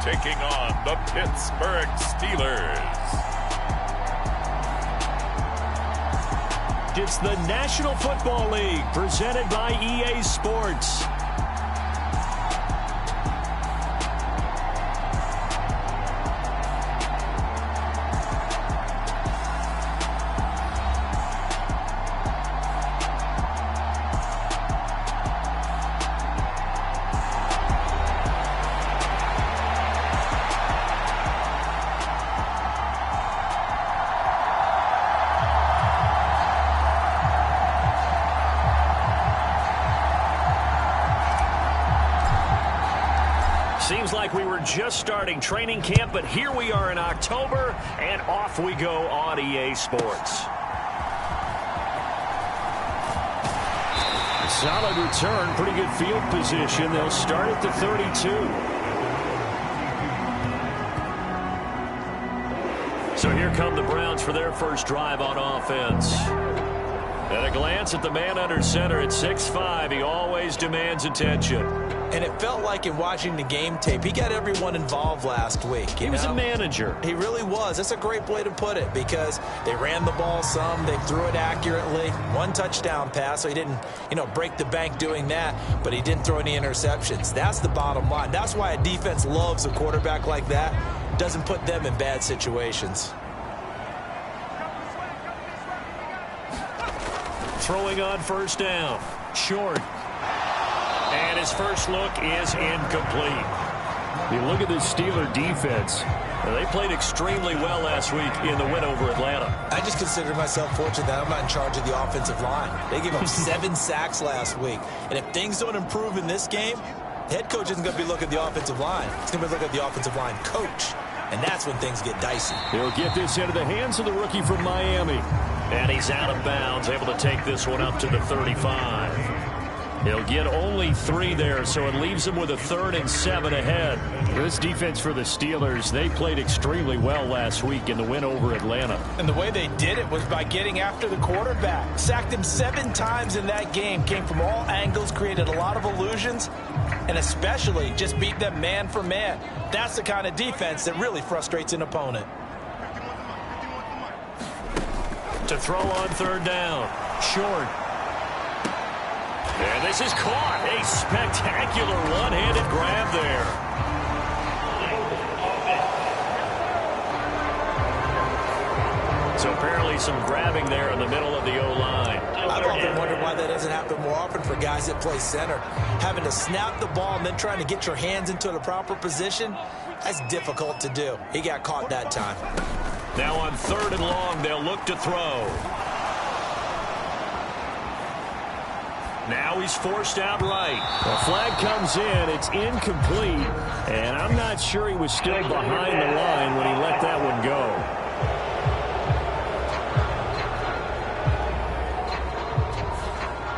taking on the Pittsburgh Steelers. It's the National Football League presented by EA Sports. Seems like we were just starting training camp, but here we are in October, and off we go on EA Sports. Solid return, pretty good field position. They'll start at the 32. So here come the Browns for their first drive on offense. At a glance at the man under center at 6'5", he always demands attention. And it felt like in watching the game tape, he got everyone involved last week. He was a manager. He really was. That's a great way to put it because they ran the ball some. They threw it accurately. One touchdown pass, so he didn't, break the bank doing that, but he didn't throw any interceptions. That's the bottom line. That's why a defense loves a quarterback like that. Doesn't put them in bad situations. Throwing on first down. Short. And his first look is incomplete. You look at this Steeler defense. They played extremely well last week in the win over Atlanta. I just consider myself fortunate that I'm not in charge of the offensive line. They gave up 7 sacks last week. And if things don't improve in this game, the head coach isn't going to be looking at the offensive line. He's going to be looking at the offensive line coach. And that's when things get dicey. He'll get this into the hands of the rookie from Miami. And he's out of bounds, able to take this one up to the 35. He'll get only 3 there, so it leaves him with a 3rd and 7 ahead. This defense for the Steelers, they played extremely well last week in the win over Atlanta. And the way they did it was by getting after the quarterback. Sacked him 7 times in that game. Came from all angles, created a lot of illusions, and especially just beat them man for man. That's the kind of defense that really frustrates an opponent. To throw on 3rd down. Short. And this is caught. A spectacular one-handed grab there. So apparently some grabbing there in the middle of the O-line. I've often wondered why that doesn't happen more often for guys that play center. Having to snap the ball and then trying to get your hands into the proper position, that's difficult to do. He got caught that time. Now on 3rd and long, they'll look to throw. Now he's forced out right. The flag comes in. It's incomplete. And I'm not sure he was still behind the line when he let that one go.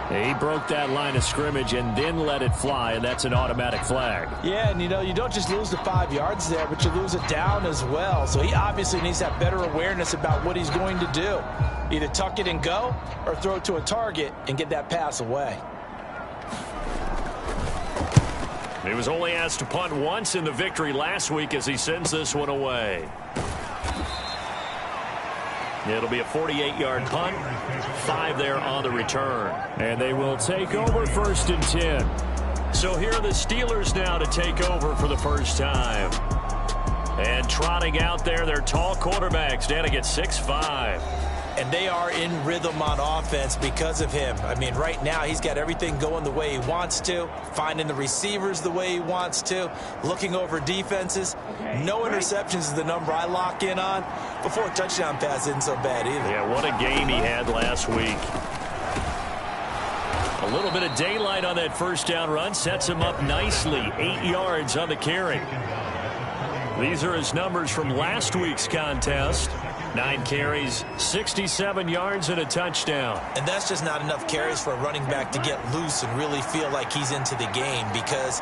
He broke that line of scrimmage and then let it fly, and that's an automatic flag. Yeah, and you don't just lose the 5 yards there, but you lose it down as well. So he obviously needs to have better awareness about what he's going to do. Either tuck it and go or throw it to a target and get that pass away. He was only asked to punt once in the victory last week as he sends this one away. It'll be a 48-yard punt, 5 there on the return. And they will take over 1st and 10. So here are the Steelers now to take over for the first time. And trotting out there, their tall quarterback standing at 6'5". And they are in rhythm on offense because of him. I mean, right now he's got everything going the way he wants to, finding the receivers the way he wants to, looking over defenses. No interceptions is the number I lock in on. Before a touchdown pass isn't so bad either. Yeah, what a game he had last week. A little bit of daylight on that first down run sets him up nicely. 8 yards on the carry. These are his numbers from last week's contest. 9 carries, 67 yards, and a touchdown. And that's just not enough carries for a running back to get loose and really feel like he's into the game, because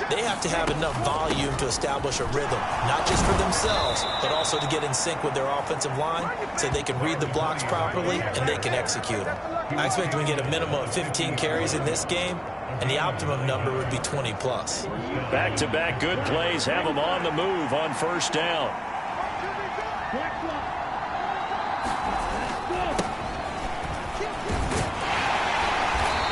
they have to have enough volume to establish a rhythm, not just for themselves, but also to get in sync with their offensive line so they can read the blocks properly and they can execute them. I expect them to get a minimum of 15 carries in this game, and the optimum number would be 20 plus. Back-to-back good plays have them on the move on first down.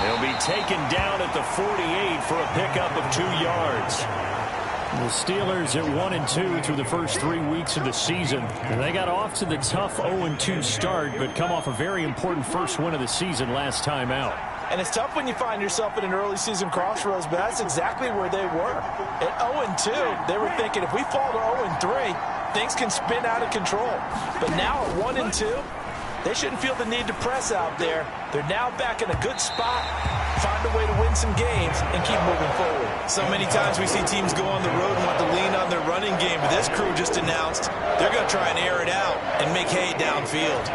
He'll be taken down at the 48 for a pickup of 2 yards. The Steelers at 1-2 through the first 3 weeks of the season. And they got off to the tough 0-2 start, but come off a very important first win of the season last time out. And it's tough when you find yourself at an early season crossroads, but that's exactly where they were. At 0-2, they were thinking if we fall to 0-3, things can spin out of control. But now at 1-2, they shouldn't feel the need to press out there. They're now back in a good spot, find a way to win some games, and keep moving forward. So many times we see teams go on the road and want to lean on their running game, but this crew just announced they're going to try and air it out and make hay downfield.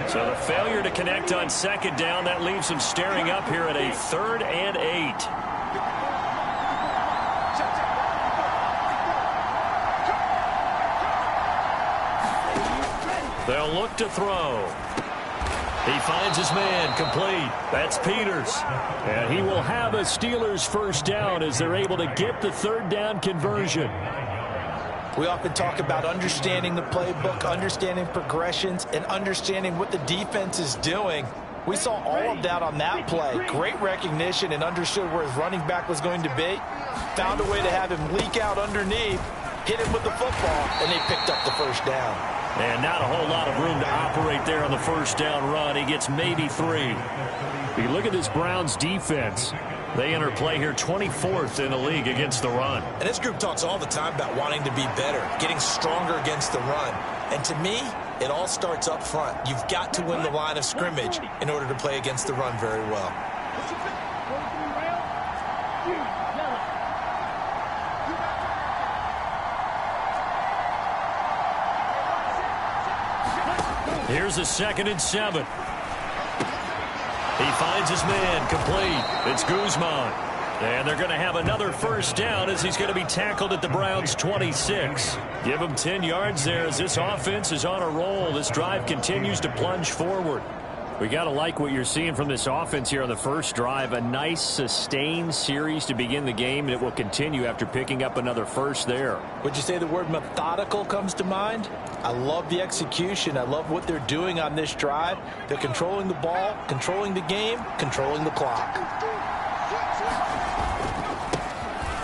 So the failure to connect on second down, that leaves them staring up here at a 3rd and 8. They'll look to throw. He finds his man, complete. That's Peters. And he will have a Steelers first down as they're able to get the 3rd down conversion. We often talk about understanding the playbook, understanding progressions, and understanding what the defense is doing. We saw all of that on that play. Great recognition and understood where his running back was going to be. Found a way to have him leak out underneath, hit him with the football, and they picked up the first down. And not a whole lot of room to operate there on the first down run. He gets maybe 3. You look at this Browns defense. They enter play here 24th in the league against the run. And this group talks all the time about wanting to be better, getting stronger against the run. And to me, it all starts up front. You've got to win the line of scrimmage in order to play against the run very well. Here's a 2nd and 7. He finds his man, complete. It's Guzman. And they're going to have another first down as he's going to be tackled at the Browns' 26. Give him 10 yards there as this offense is on a roll. This drive continues to plunge forward. We got to like what you're seeing from this offense here on the first drive. A nice, sustained series to begin the game, and it will continue after picking up another first there. Would you say the word methodical comes to mind? I love the execution. I love what they're doing on this drive. They're controlling the ball, controlling the game, controlling the clock.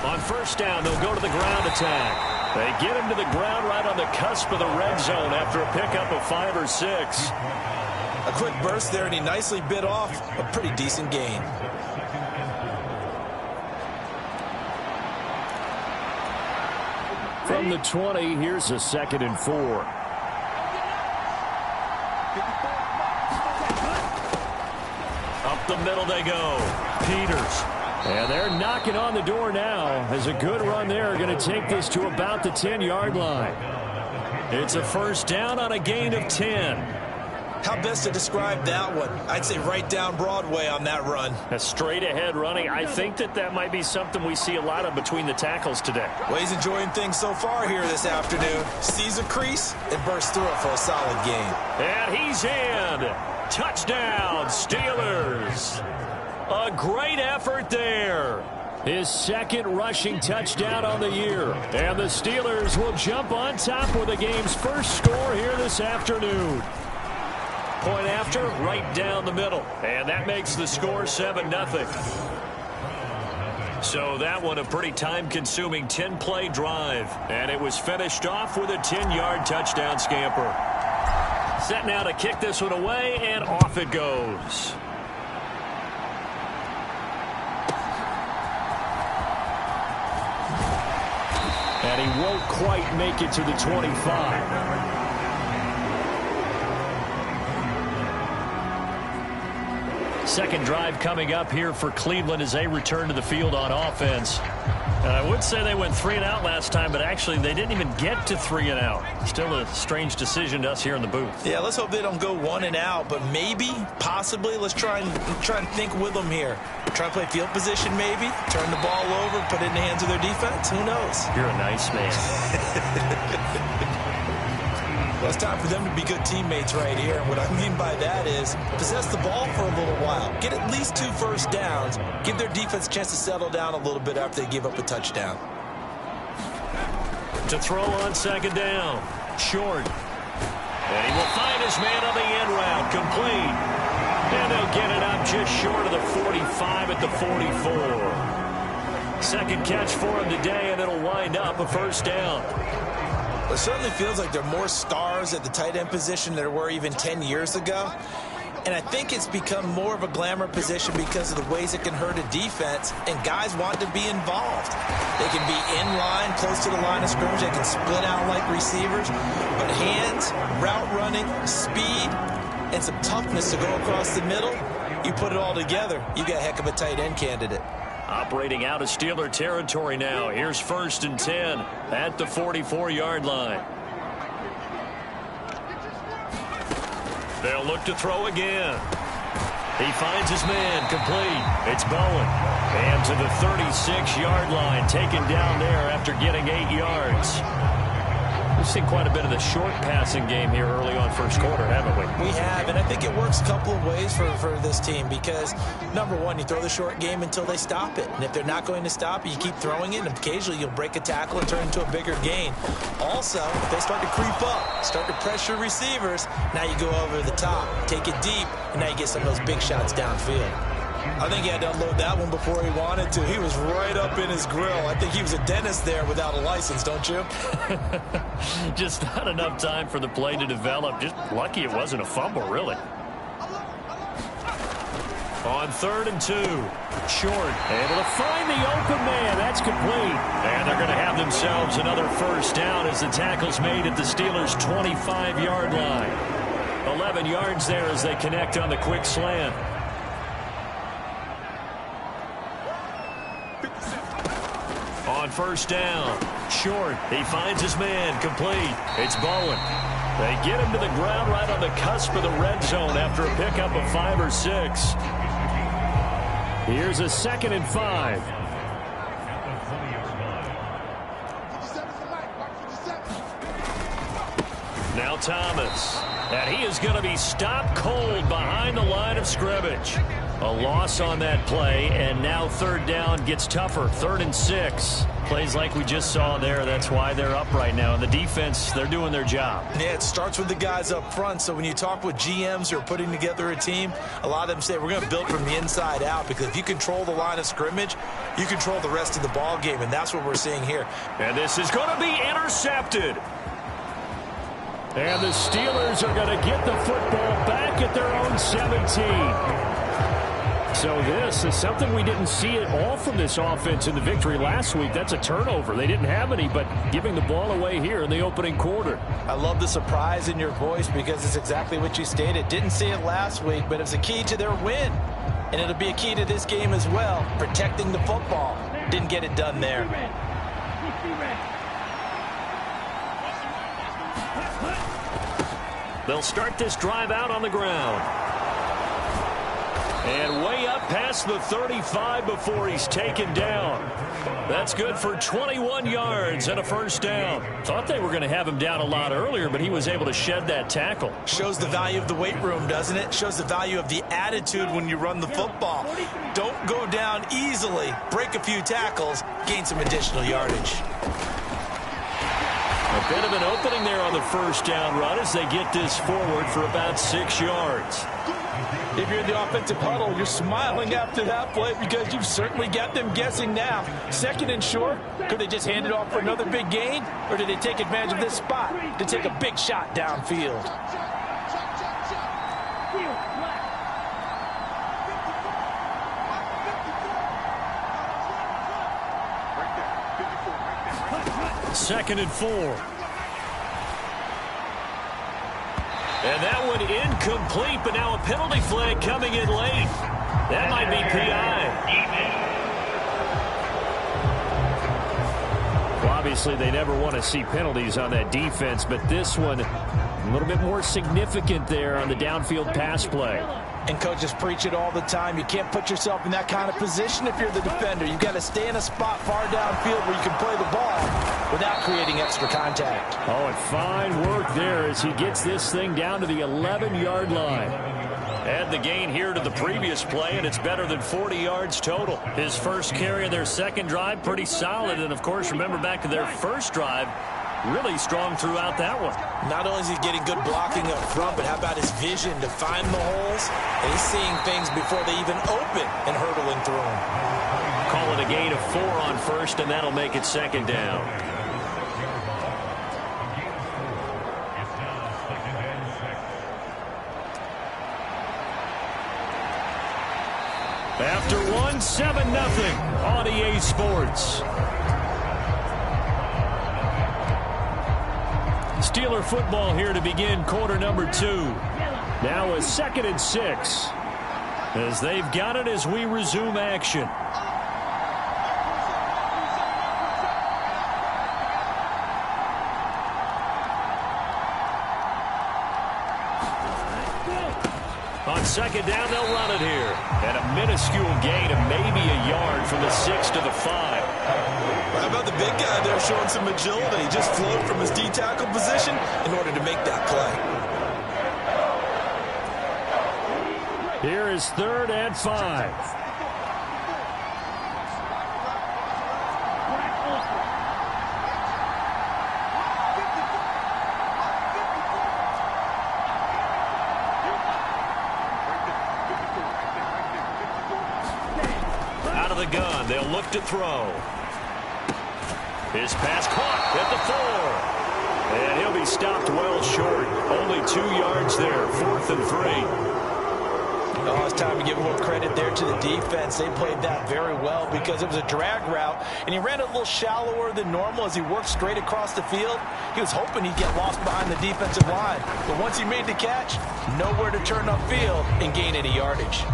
On first down, they'll go to the ground attack. They get him to the ground right on the cusp of the red zone after a pickup of 5 or 6. A quick burst there, and he nicely bit off a pretty decent gain. From the 20, here's a 2nd and 4. Up the middle they go. Peters. And they're knocking on the door now as a good run there. Going to take this to about the 10-yard line. It's a first down on a gain of 10. How best to describe that one? I'd say right down Broadway on that run. A straight ahead running. I think that might be something we see a lot of between the tackles today. Well, he's enjoying things so far here this afternoon. Sees a crease and bursts through it for a solid gain. And he's in. Touchdown, Steelers. A great effort there. His 2nd rushing touchdown on the year. And the Steelers will jump on top with the game's first score here this afternoon. Point after, right down the middle. And that makes the score 7-0. So that one a pretty time-consuming 10-play drive. And it was finished off with a 10-yard touchdown scamper. Set now to kick this one away, and off it goes. And he won't quite make it to the 25. Second drive coming up here for Cleveland as they return to the field on offense. I would say they went 3 and out last time, but actually they didn't even get to 3 and out. Still a strange decision to us here in the booth. Yeah, let's hope they don't go 1 and out, but maybe, possibly, let's try and think with them here. Try to play field position maybe, turn the ball over, put it in the hands of their defense. Who knows? You're a nice man. Well, it's time for them to be good teammates right here. And what I mean by that is possess the ball for a little while. Get at least 2 first downs. Give their defense a chance to settle down a little bit after they give up a touchdown. To throw on 2nd down. Short. And he will find his man on the end route. Complete. And they'll get it up just short of the 45 at the 44. Second catch for him today, and it'll wind up a first down. It certainly feels like there are more stars at the tight end position than there were even 10 years ago. And I think it's become more of a glamour position because of the ways it can hurt a defense, and guys want to be involved. They can be in line, close to the line of scrimmage. They can split out like receivers. But hands, route running, speed, and some toughness to go across the middle, you put it all together, you got a heck of a tight end candidate. Operating out of Steeler territory now. Here's 1st and 10 at the 44-yard line. They'll look to throw again. He finds his man, complete. It's Bowen. And to the 36-yard line, taken down there after getting 8 yards. We've seen quite a bit of the short passing game here early on first quarter, haven't we? We have, and I think it works a couple of ways for this team because, number one, you throw the short game until they stop it. And if they're not going to stop it, you keep throwing it, and occasionally you'll break a tackle and turn into a bigger gain. Also, if they start to creep up, start to pressure receivers, now you go over the top, take it deep, and now you get some of those big shots downfield. I think he had to unload that one before he wanted to. He was right up in his grill. I think he was a dentist there without a license, don't you? Just not enough time for the play to develop. Just lucky it wasn't a fumble, really. On 3rd and 2. Short. Able to find the open man. That's complete. And they're going to have themselves another first down as the tackle's made at the Steelers' 25-yard line. 11 yards there as they connect on the quick slant. On 1st down, short. He finds his man, complete. It's Bowen. They get him to the ground right on the cusp of the red zone after a pickup of 5 or 6. Here's a 2nd and 5. Now Thomas. And he is going to be stopped cold behind the line of scrimmage. A loss on that play, and now 3rd down gets tougher. 3rd and 6. Plays like we just saw there. That's why they're up right now. And the defense, they're doing their job. Yeah, it starts with the guys up front. So when you talk with GMs who are putting together a team, a lot of them say we're going to build from the inside out, because if you control the line of scrimmage, you control the rest of the ball game, and that's what we're seeing here. And this is going to be intercepted. And the Steelers are going to get the football back at their own 17. So this is something we didn't see at all from this offense in the victory last week. That's a turnover. They didn't have any, but giving the ball away here in the opening quarter. I love the surprise in your voice because it's exactly what you stated. Didn't see it last week, but it's a key to their win. And it'll be a key to this game as well, protecting the football. Didn't get it done there. They'll start this drive out on the ground. And way up past the 35 before he's taken down. That's good for 21 yards and a first down. Thought they were going to have him down a lot earlier, but he was able to shed that tackle. Shows the value of the weight room, doesn't it? Shows the value of the attitude when you run the football. Don't go down easily. Break a few tackles. Gain some additional yardage. A bit of an opening there on the first down run as they get this forward for about 6 yards. If you're in the offensive huddle, you're smiling after that play because you've certainly got them guessing now. 2nd and short, could they just hand it off for another big gain? Or did they take advantage of this spot to take a big shot downfield? Second and 4. And that one incomplete, but now a penalty flag coming in late. That might be PI. obviously they never want to see penalties on that defense, but this one a little bit more significant there on the downfield pass play. And coaches preach it all the time. You can't put yourself in that kind of position if you're the defender. You've got to stay in a spot far downfield where you can play the ball without creating extra contact. Oh, and fine work there as he gets this thing down to the 11-yard line. Add the gain here to the previous play, and it's better than 40 yards total. His first carry of their second drive, pretty solid. And, of course, remember back to their first drive, really strong throughout that one. Not only is he getting good blocking up front, but how about his vision to find the holes? And he's seeing things before they even open and hurdling through them. Call it a gain of 4 on first, and that'll make it second down. After one, 7-0 on EA Sports. Steeler football here to begin quarter number 2. Now a 2nd and 6. As they've got it as we resume action. On second down, they'll run it here. And a minuscule gain of maybe a yard from the 6 to the 5. How about the big guy there showing some agility? He just flowed from his D-tackle position in order to make that play. Here is 3rd and 5. Out of the gun, they'll look to throw. His pass caught at the 4. And he'll be stopped well short. Only 2 yards there, 4th and 3. Oh, it's time to give a little credit there to the defense. They played that very well because it was a drag route, and he ran a little shallower than normal as he worked straight across the field. He was hoping he'd get lost behind the defensive line, but once he made the catch, nowhere to turn upfield and gain any yardage.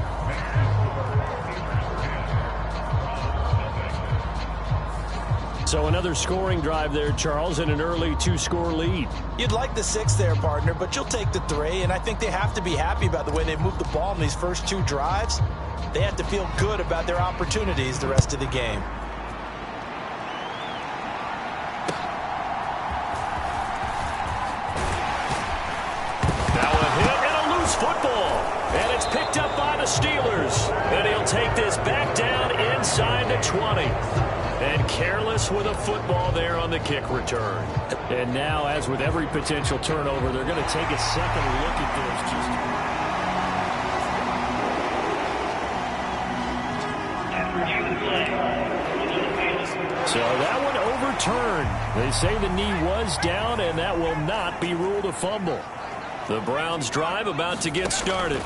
So another scoring drive there, Charles, and an early 2-score lead. You'd like the 6 there, partner, but you'll take the 3, and I think they have to be happy about the way they moved the ball in these first 2 drives. They have to feel good about their opportunities the rest of the game. Now a hit and a loose football. And it's picked up by the Steelers. And he'll take this back down inside the 20. And careless with a football there on the kick return. And now, as with every potential turnover, they're going to take a second look at this. So that one overturned. They say the knee was down, and that will not be ruled a fumble. The Browns drive about to get started.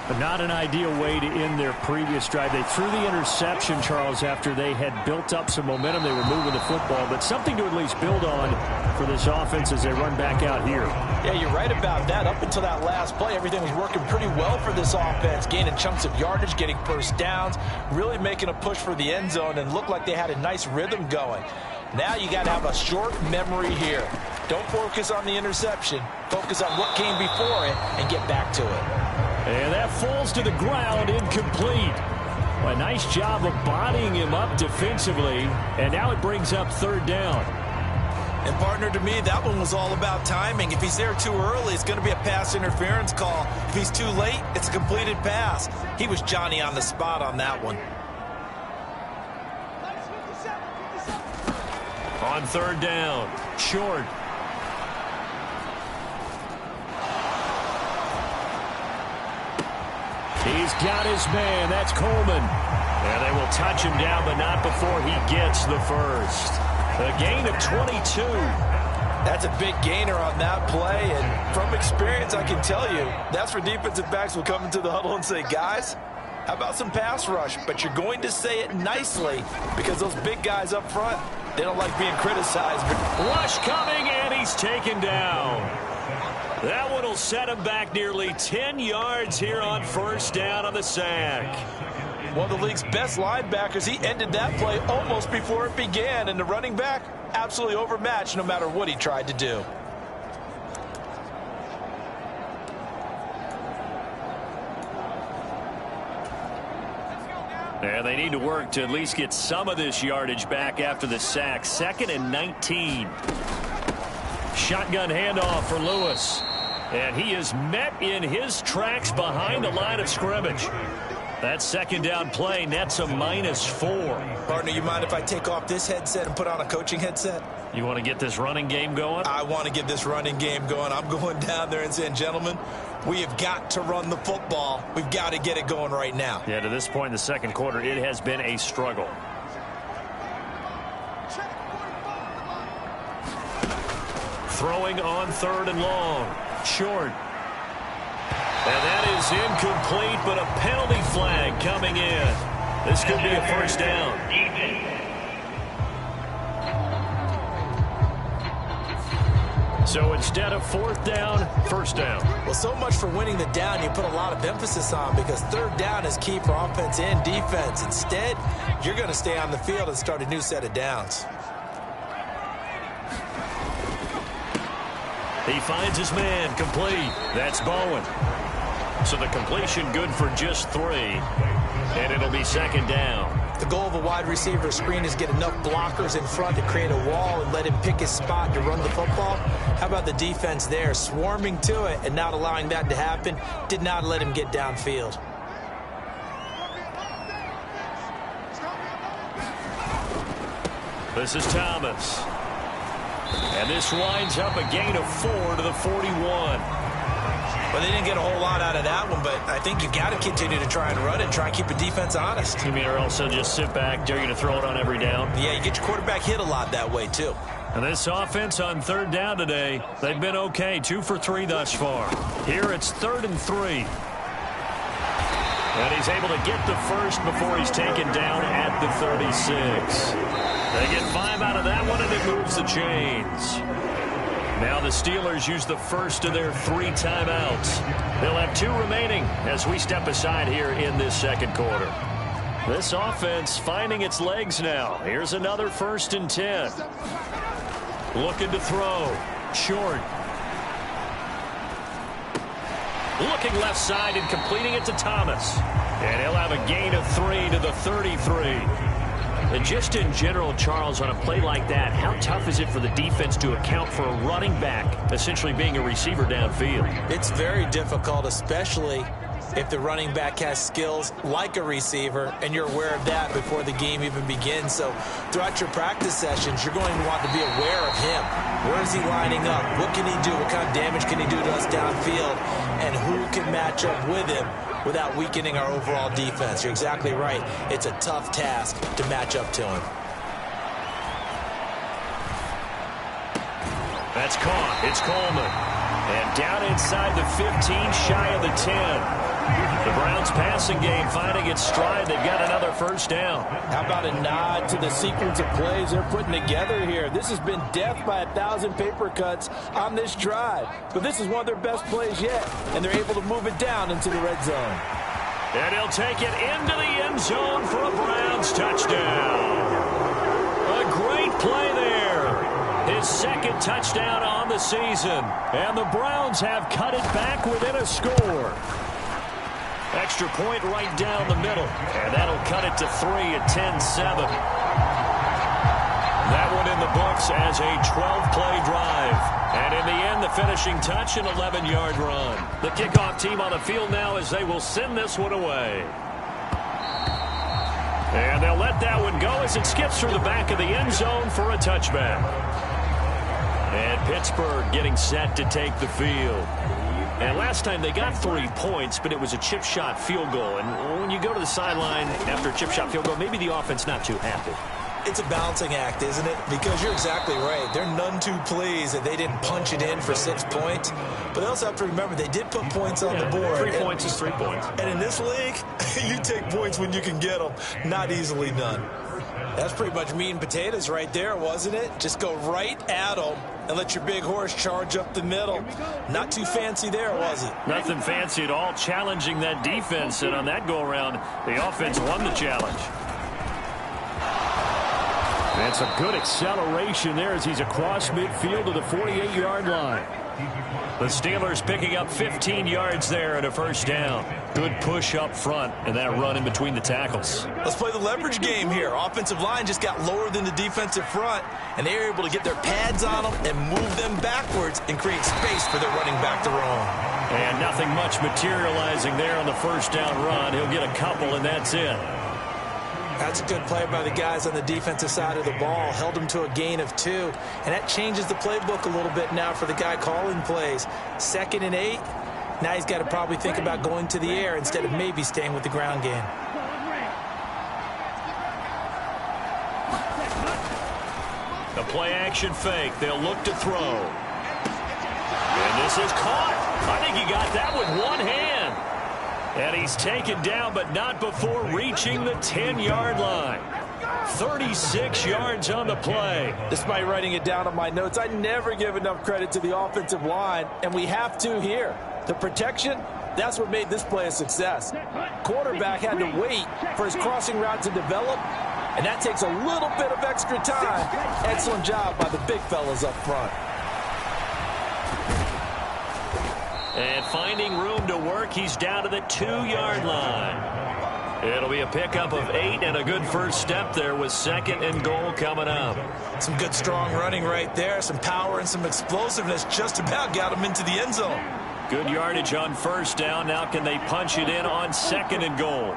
But not an ideal way to end their previous drive. They threw the interception, Charles, after they had built up some momentum. They were moving the football, but something to at least build on for this offense as they run back out here. Yeah, you're right about that. Up until that last play, everything was working pretty well for this offense, gaining chunks of yardage, getting first downs, really making a push for the end zone, and looked like they had a nice rhythm going. Now you got to have a short memory here. Don't focus on the interception. Focus on what came before it and get back to it. And that falls to the ground, incomplete. A nice job of bodying him up defensively, and now it brings up 3rd down. And, partner, to me, that one was all about timing. If he's there too early, it's going to be a pass interference call. If he's too late, it's a completed pass. He was Johnny on the spot on that one. On 3rd down, short. He's got his man. That's Coleman. And they will touch him down, but not before he gets the first. A gain of 22. That's a big gainer on that play, and from experience, I can tell you, that's where defensive backs will come into the huddle and say, guys, how about some pass rush? But you're going to say it nicely because those big guys up front, they don't like being criticized. Rush coming, and he's taken down. That one will set him back nearly 10 yards here on 1st down on the sack. One of the league's best linebackers. He ended that play almost before it began. And the running back, absolutely overmatched no matter what he tried to do. And they need to work to at least get some of this yardage back after the sack. 2nd and 19. Shotgun handoff for Lewis. And he is met in his tracks behind the line of scrimmage. That 2nd down play nets a -4. Partner, you mind if I take off this headset and put on a coaching headset? You want to get this running game going? I want to get this running game going. I'm going down there and saying, gentlemen, we have got to run the football. We've got to get it going right now. Yeah, to this point in the second quarter, it has been a struggle. Throwing on 3rd and long. Short. And that is incomplete, but a penalty flag coming in. This could be a first down. So instead of 4th down, first down. Well, so much for winning the down you put a lot of emphasis on, because 3rd down is key for offense and defense. Instead, you're going to stay on the field and start a new set of downs. He finds his man, complete. That's Bowen. So the completion good for just 3. And it'll be 2nd down. The goal of a wide receiver screen is get enough blockers in front to create a wall and let him pick his spot to run the football. How about the defense there, swarming to it and not allowing that to happen? Did not let him get downfield. This is Thomas. And this winds up a gain of 4 to the 41. Well, they didn't get a whole lot out of that one, but I think you've got to continue to try and run it, try and keep the defense honest. You mean, or also just sit back, dare you to throw it on every down? Yeah, you get your quarterback hit a lot that way, too. And this offense on 3rd down today, they've been okay, 2 for 3 thus far. Here it's 3rd and 3. And he's able to get the first before he's taken down at the 36. They get 5 out of that one, and it moves the chains. Now the Steelers use the first of their 3 timeouts. They'll have 2 remaining as we step aside here in this second quarter. This offense finding its legs now. Here's another 1st and 10. Looking to throw. Short. Looking left side and completing it to Thomas. And he'll have a gain of 3 to the 33. And just in general, Charles, on a play like that, how tough is it for the defense to account for a running back essentially being a receiver downfield? It's very difficult, especially if the running back has skills like a receiver, and you're aware of that before the game even begins. So throughout your practice sessions, you're going to want to be aware of him. Where is he lining up? What can he do? What kind of damage can he do to us downfield? And who can match up with him without weakening our overall defense? You're exactly right. It's a tough task to match up to him. That's caught. It's Coleman. And down inside the 15, shy of the 10. The Browns passing game finding its stride. They've got another first down. How about a nod to the sequence of plays they're putting together here? This has been death by 1,000 paper cuts on this drive. But this is one of their best plays yet, and they're able to move it down into the red zone. And he'll take it into the end zone for a Browns touchdown. A great play there. His 2nd touchdown on the season. And the Browns have cut it back within a score. Extra point right down the middle. And that'll cut it to 3 at 10-7. That one in the books as a 12-play drive. And in the end, the finishing touch, an 11-yard run. The kickoff team on the field now as they will send this one away. And they'll let that one go as it skips through the back of the end zone for a touchback. And Pittsburgh getting set to take the field. And last time they got 3 points, but it was a chip shot field goal. And when you go to the sideline after a chip shot field goal, maybe the offense not too happy. It's a balancing act, isn't it? Because you're exactly right. They're none too pleased that they didn't punch it in for 6 points. But they also have to remember they did put points on the board. 3 points is 3 points. And in this league, you take points when you can get them. Not easily done. That's pretty much meat and potatoes right there, wasn't it? Just go right at them and let your big horse charge up the middle. Not too fancy there, was it? Nothing fancy at all, challenging that defense. And on that go-around, the offense won the challenge. And some good acceleration there as he's across midfield to the 48-yard line. The Steelers picking up 15 yards there and a first down. Good push up front and that run in between the tackles. Let's play the leverage game here. Offensive line just got lower than the defensive front, and they were able to get their pads on them and move them backwards and create space for their running back to roam. And nothing much materializing there on the first down run. He'll get a couple, and that's it. That's a good play by the guys on the defensive side of the ball. Held them to a gain of 2. And that changes the playbook a little bit now for the guy calling plays. 2nd and 8. Now he's got to probably think about going to the air instead of maybe staying with the ground game. The play action fake. They'll look to throw. And this is caught. I think he got that with one hand. And he's taken down, but not before reaching the 10-yard line. 36 yards on the play. Despite writing it down on my notes, I never give enough credit to the offensive line, and we have to here. The protection, that's what made this play a success. Quarterback had to wait for his crossing route to develop, and that takes a little bit of extra time. Excellent job by the big fellas up front. And finding room to work, he's down to the 2-yard line. It'll be a pickup of 8 and a good first step there with 2nd and goal coming up. Some good strong running right there. Some power and some explosiveness just about got him into the end zone. Good yardage on first down. Now can they punch it in on 2nd and goal?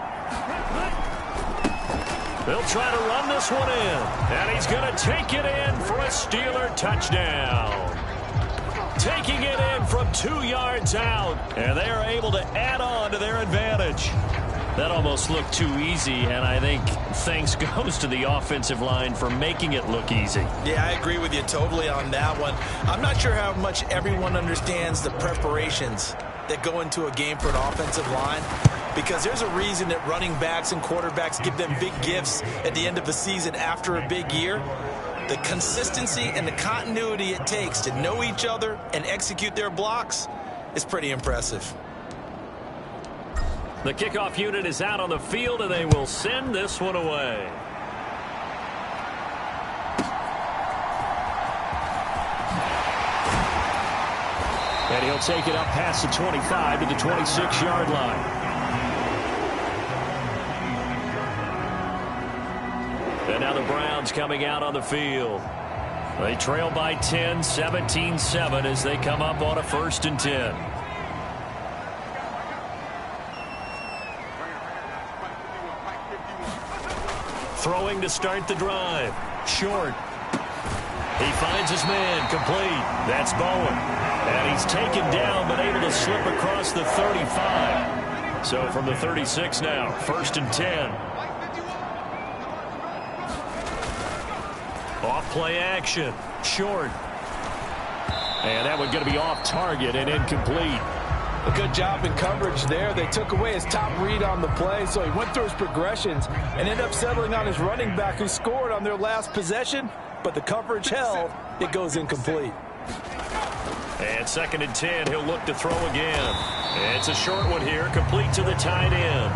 They'll try to run this one in. And he's going to take it in for a Steeler touchdown. Taking it in from 2 yards out, and they are able to add on to their advantage. That almost looked too easy, and I think thanks goes to the offensive line for making it look easy. Yeah, I agree with you totally on that one. I'm not sure how much everyone understands the preparations that go into a game for an offensive line, because there's a reason that running backs and quarterbacks give them big gifts at the end of the season after a big year. The consistency and the continuity it takes to know each other and execute their blocks is pretty impressive. The kickoff unit is out on the field, and they will send this one away. And he'll take it up past the 25 to the 26-yard line. And now the Browns coming out on the field. They trail by 10, 17-7 as they come up on a 1st and 10. Throwing to start the drive. Short. He finds his man. Complete. That's Bowen. And he's taken down but able to slip across the 35. So from the 36 now, 1st and 10. Off play action. Short. And that one going to be off target and incomplete. A good job in coverage there. They took away his top read on the play, so he went through his progressions and ended up settling on his running back who scored on their last possession, but the coverage held. It goes incomplete. And 2nd and 10, he'll look to throw again. It's a short one here, complete to the tight end.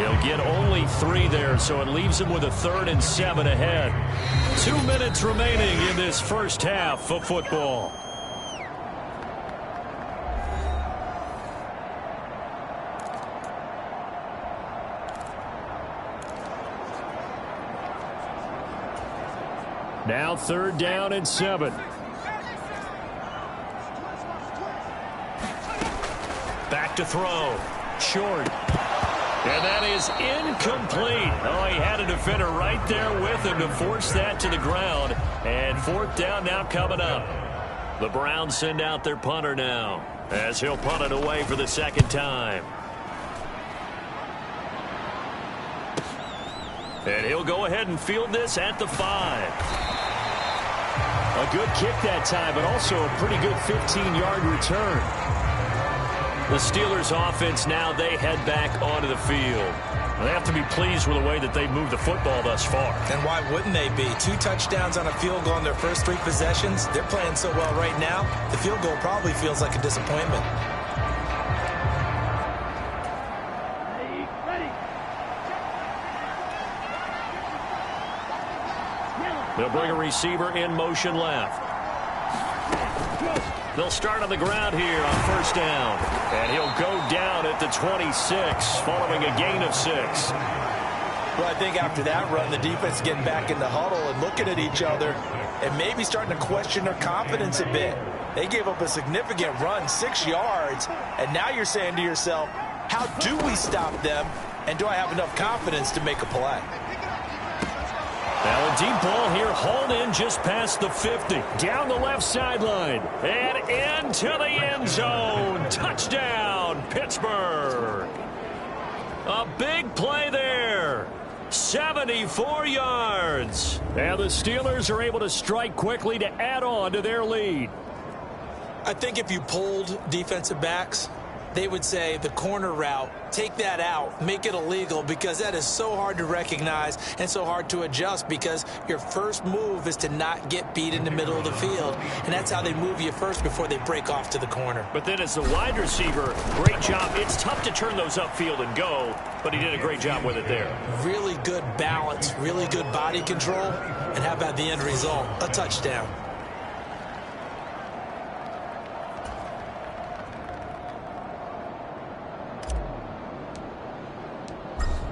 He'll get only 3 there, so it leaves him with a 3rd and 7 ahead. 2 minutes remaining in this first half of football. Now 3rd down and 7. Back to throw. Short. And that is incomplete. Oh, he had a defender right there with him to force that to the ground. And 4th down now coming up. The Browns send out their punter now as he'll punt it away for the 2nd time. And he'll go ahead and field this at the 5. A good kick that time, but also a pretty good 15-yard return. The Steelers offense now, they head back onto the field. They have to be pleased with the way that they've moved the football thus far. And why wouldn't they be? 2 touchdowns on a field goal in their first 3 possessions. They're playing so well right now, the field goal probably feels like a disappointment. They'll bring a receiver in motion left. They'll start on the ground here on first down. And he'll go down at the 26 following a gain of 6. Well, I think after that run, the defense is getting back in the huddle and looking at each other and maybe starting to question their confidence a bit. They gave up a significant run, 6 yards, and now you're saying to yourself, how do we stop them, and do I have enough confidence to make a play? Now a deep ball here, hauled in just past the 50. Down the left sideline. And into the end zone. Touchdown, Pittsburgh. A big play there. 74 yards. And the Steelers are able to strike quickly to add on to their lead. I think if you polled defensive backs, they would say the corner route, take that out, make it illegal, because that is so hard to recognize and so hard to adjust, because your first move is to not get beat in the middle of the field. And that's how they move you first before they break off to the corner. But then as the wide receiver, great job. It's tough to turn those upfield and go, but he did a great job with it there. Really good balance, really good body control, and how about the end result? A touchdown.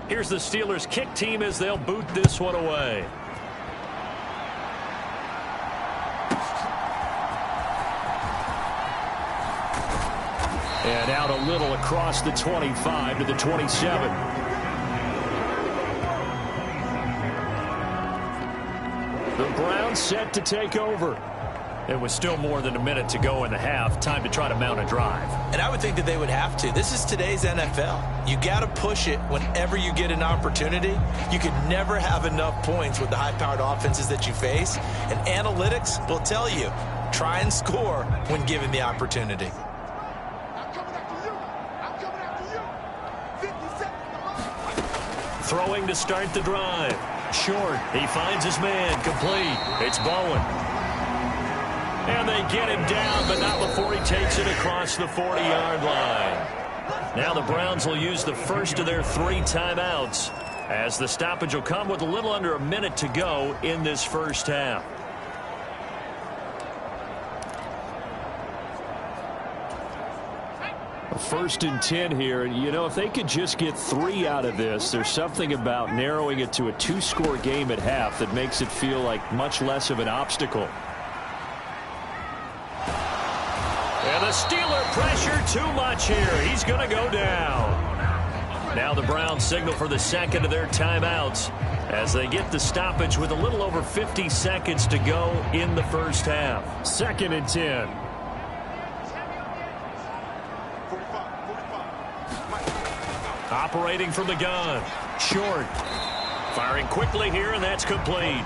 Here's the Steelers kick team as they'll boot this one away. And out a little across the 25 to the 27. The Browns set to take over. It was still more than a minute to go in the half. Time to try to mount a drive. And I would think that they would have to. This is today's NFL. You got to push it whenever you get an opportunity. You can never have enough points with the high-powered offenses that you face. And analytics will tell you, try and score when given the opportunity. Throwing to start the drive. Short. He finds his man. Complete. It's Bowen. And they get him down, but not before he takes it across the 40-yard line. Now the Browns will use the first of their 3 timeouts, as the stoppage will come with a little under a minute to go in this first half. First and 10 here. You know, if they could just get 3 out of this, there's something about narrowing it to a 2-score game at half that makes it feel like much less of an obstacle. And the Steeler pressure too much here. He's going to go down. Now the Browns signal for the second of their timeouts as they get the stoppage with a little over 50 seconds to go in the first half. 2nd and 10. Operating from the gun. Short. Firing quickly here, and that's complete.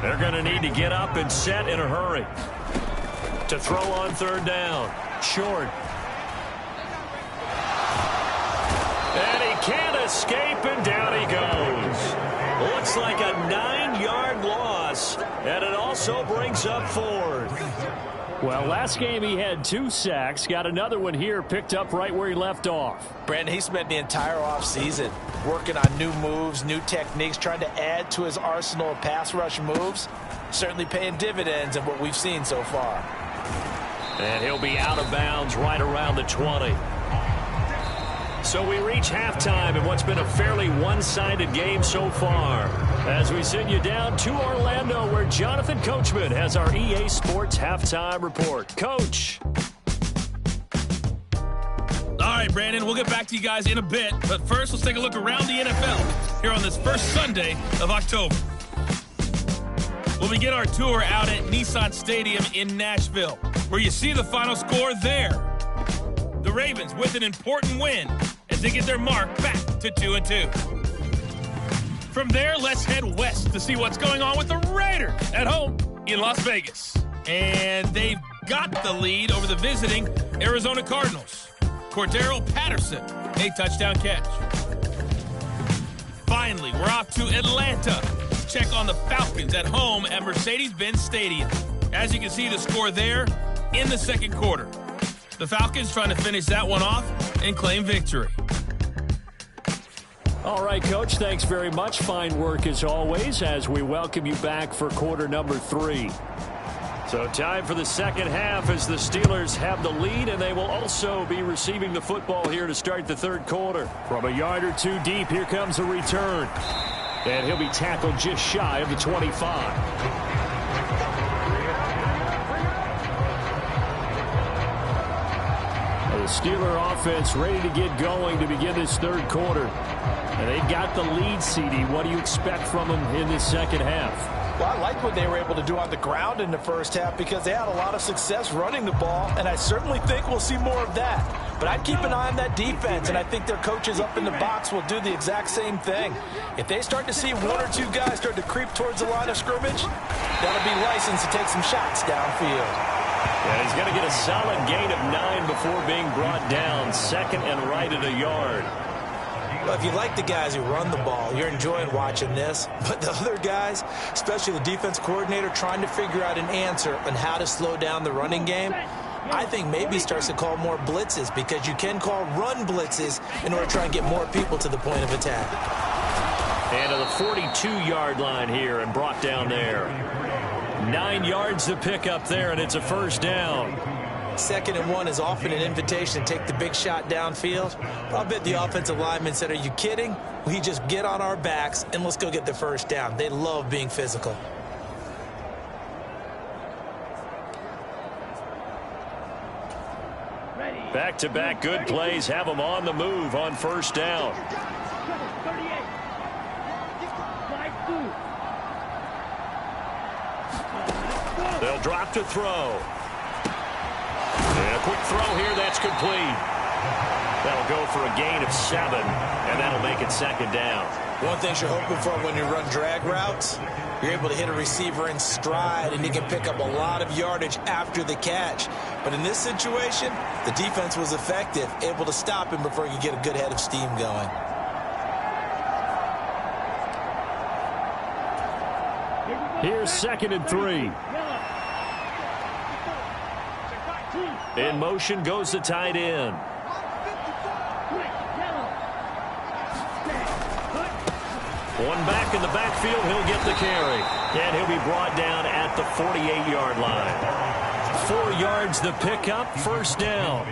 They're going to need to get up and set in a hurry. To throw on 3rd down. Short. And he can't escape, and down he goes. Looks like a 9-yard loss, and it also brings up 4th. Well, last game he had 2 sacks. Got another one here, picked up right where he left off. Brandon, he spent the entire offseason working on new moves, new techniques, trying to add to his arsenal of pass rush moves. Certainly paying dividends in what we've seen so far. And he'll be out of bounds right around the 20. So we reach halftime in what's been a fairly one-sided game so far, as we send you down to Orlando, where Jonathan Coachman has our EA Sports Halftime Report. Coach. All right, Brandon, we'll get back to you guys in a bit, but first let's take a look around the NFL here on this first Sunday of October. We'll begin our tour out at Nissan Stadium in Nashville, where you see the final score there. The Ravens with an important win as they get their mark back to 2-2. From there, let's head west to see what's going on with the Raiders at home in Las Vegas. And they've got the lead over the visiting Arizona Cardinals. Cordero Patterson, a touchdown catch. Finally, we're off to Atlanta to check on the Falcons at home at Mercedes-Benz Stadium. As you can see, the score there in the second quarter. The Falcons trying to finish that one off and claim victory. All right, Coach, thanks very much. Fine work as always as we welcome you back for quarter number 3. So time for the second half as the Steelers have the lead, and they will also be receiving the football here to start the third quarter. From a yard or two deep, here comes a return. And he'll be tackled just shy of the 25. The Steeler offense ready to get going to begin this third quarter. And they've got the lead, CD. What do you expect from them in this second half? Well, I like what they were able to do on the ground in the first half because they had a lot of success running the ball, and I certainly think we'll see more of that. But I'd keep an eye on that defense, and I think their coaches up in the box will do the exact same thing. If they start to see one or two guys start to creep towards the line of scrimmage, that'll be licensed to take some shots downfield. And he's going to get a solid gain of 9 before being brought down, second and right at a yard. Well, if you like the guys who run the ball, you're enjoying watching this. But the other guys, especially the defense coordinator, trying to figure out an answer on how to slow down the running game, I think maybe starts to call more blitzes because you can call run blitzes in order to try and get more people to the point of attack. And to the 42-yard line here and brought down there. 9 yards to pick up there, and it's a first down. 2nd and 1 is often an invitation to take the big shot downfield. But I'll bet the offensive lineman said, are you kidding? We just get on our backs and let's go get the first down. They love being physical. Back-to-back good plays have them on the move on first down. They'll drop to throw. And a quick throw here, that's complete. That'll go for a gain of 7, and that'll make it second down. One thing you're hoping for when you run drag routes, you're able to hit a receiver in stride, and you can pick up a lot of yardage after the catch. But in this situation, the defense was effective, able to stop him before you get a good head of steam going. Here's 2nd and 3. In motion goes the tight end. One back in the backfield, he'll get the carry. And he'll be brought down at the 48-yard line. 4 yards the pickup, first down.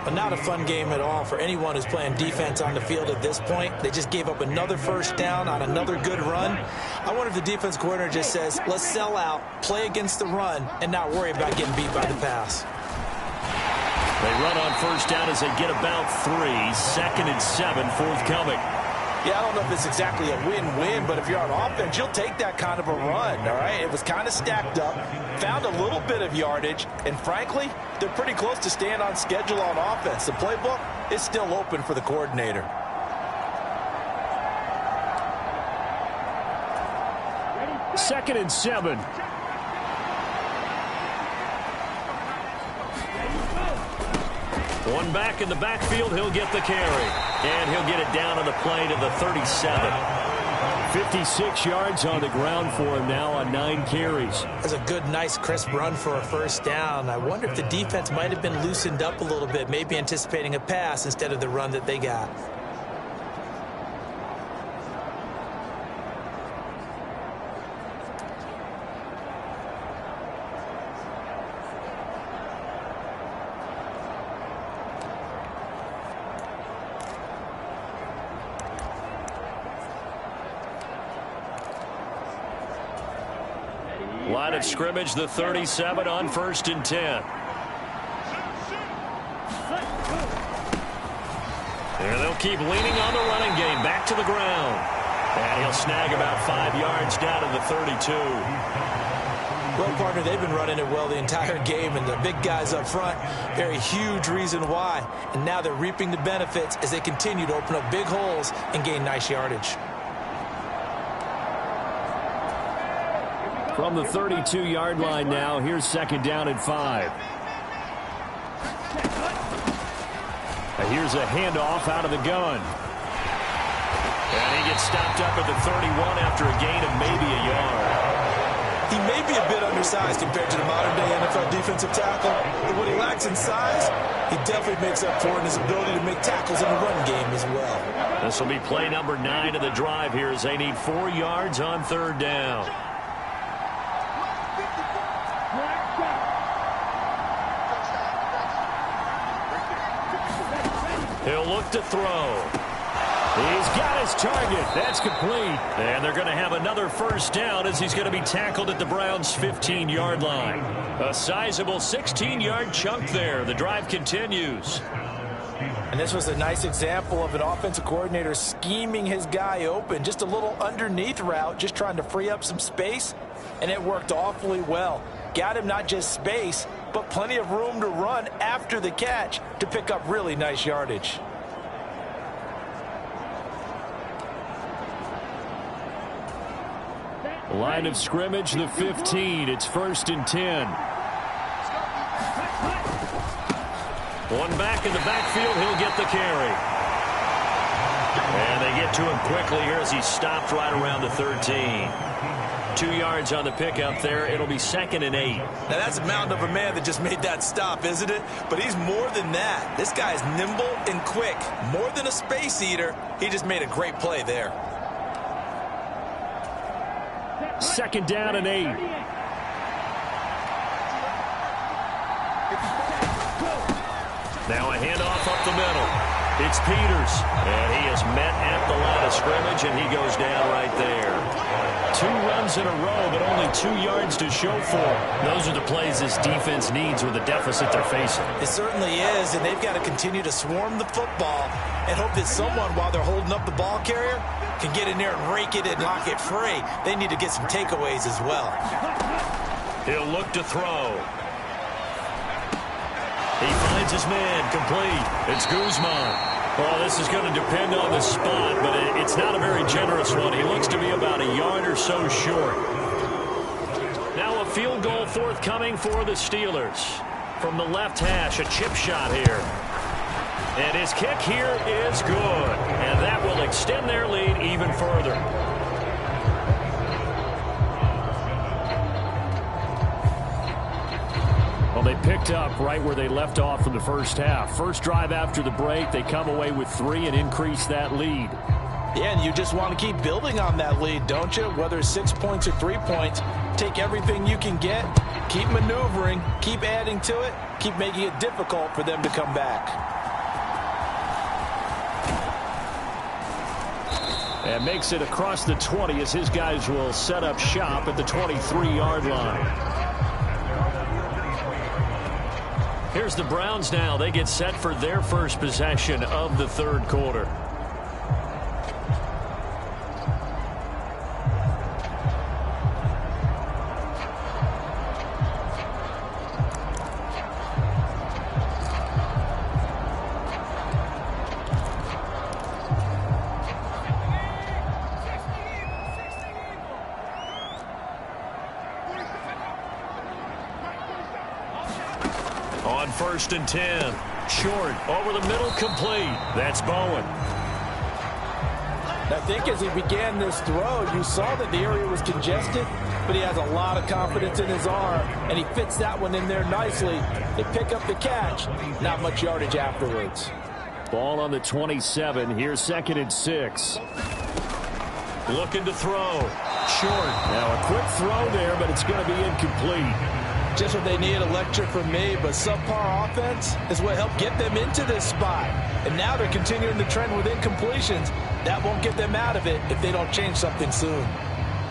But not a fun game at all for anyone who's playing defense on the field at this point. They just gave up another first down on another good run. I wonder if the defense coordinator just says, let's sell out, play against the run, and not worry about getting beat by the pass. They run on first down as they get about 3. 2nd and 7 forthcoming. Yeah, I don't know if it's exactly a win-win, but if you're on offense, you'll take that kind of a run, all right? It was kind of stacked up, found a little bit of yardage, and frankly, they're pretty close to staying on schedule on offense. The playbook is still open for the coordinator. Second and 7. One back in the backfield, he'll get the carry. And he'll get it down on the play to the 37. 56 yards on the ground for him now on 9 carries. That's a good, nice, crisp run for a first down. I wonder if the defense might have been loosened up a little bit, maybe anticipating a pass instead of the run that they got. Line of scrimmage, the 37 on 1st and 10. And they'll keep leaning on the running game. Back to the ground. And he'll snag about 5 yards down to the 32. Well, partner, they've been running it well the entire game, and the big guys up front, very huge reason why. And now they're reaping the benefits as they continue to open up big holes and gain nice yardage. From the 32-yard line now, here's 2nd down and 5. And here's a handoff out of the gun. And he gets stopped up at the 31 after a gain of maybe a yard. He may be a bit undersized compared to the modern-day NFL defensive tackle, but what he lacks in size, he definitely makes up for in his ability to make tackles in the run game as well. This will be play number 9 of the drive here as they need 4 yards on third down. He'll look to throw. He's got his target. That's complete. And they're going to have another first down as he's going to be tackled at the Browns' 15-yard line. A sizable 16-yard chunk there. The drive continues. And this was a nice example of an offensive coordinator scheming his guy open. Just a little underneath route, just trying to free up some space. And it worked awfully well. Got him not just space, but plenty of room to run after the catch to pick up really nice yardage. Line of scrimmage, the 15. It's 1st and 10. One back in the backfield. He'll get the carry. And they get to him quickly here as he stopped right around the 13. 2 yards on the pickup there. It'll be 2nd and 8. Now, that's a mountain of a man that just made that stop, isn't it? But he's more than that. This guy's nimble and quick. More than a space eater. He just made a great play there. 2nd down and 8. Now a handoff up the middle. It's Peters. And he is met at the line of scrimmage, and he goes down right there. 2 runs in a row, but only 2 yards to show for it. Those are the plays this defense needs with the deficit they're facing. It certainly is, and they've got to continue to swarm the football and hope that someone, while they're holding up the ball carrier, can get in there and rake it and knock it free. They need to get some takeaways as well. He'll look to throw. He finds his man, complete. It's Guzman. Well, this is going to depend on the spot, but it's not a very generous one. He looks to be about a yard or so short. Now a field goal forthcoming for the Steelers. From the left hash, a chip shot here. And his kick here is good. And that will extend their lead even further. Well, they picked up right where they left off in the first half. First drive after the break, they come away with 3 and increase that lead. Yeah, and you just want to keep building on that lead, don't you? Whether it's 6 points or 3 points, take everything you can get, keep maneuvering, keep adding to it, keep making it difficult for them to come back. And makes it across the 20 as his guys will set up shop at the 23-yard line. Here's the Browns now. They get set for their first possession of the third quarter. On 1st and 10. Short. Over the middle, complete. That's Bowen. I think as he began this throw, you saw that the area was congested, but he has a lot of confidence in his arm, and he fits that one in there nicely. They pick up the catch. Not much yardage afterwards. Ball on the 27. Here's 2nd and 6. Looking to throw. Short. Now a quick throw there, but it's going to be incomplete. Just what they need, a lecture from me, but subpar offense is what helped get them into this spot. And now they're continuing the trend with incompletions. That won't get them out of it if they don't change something soon.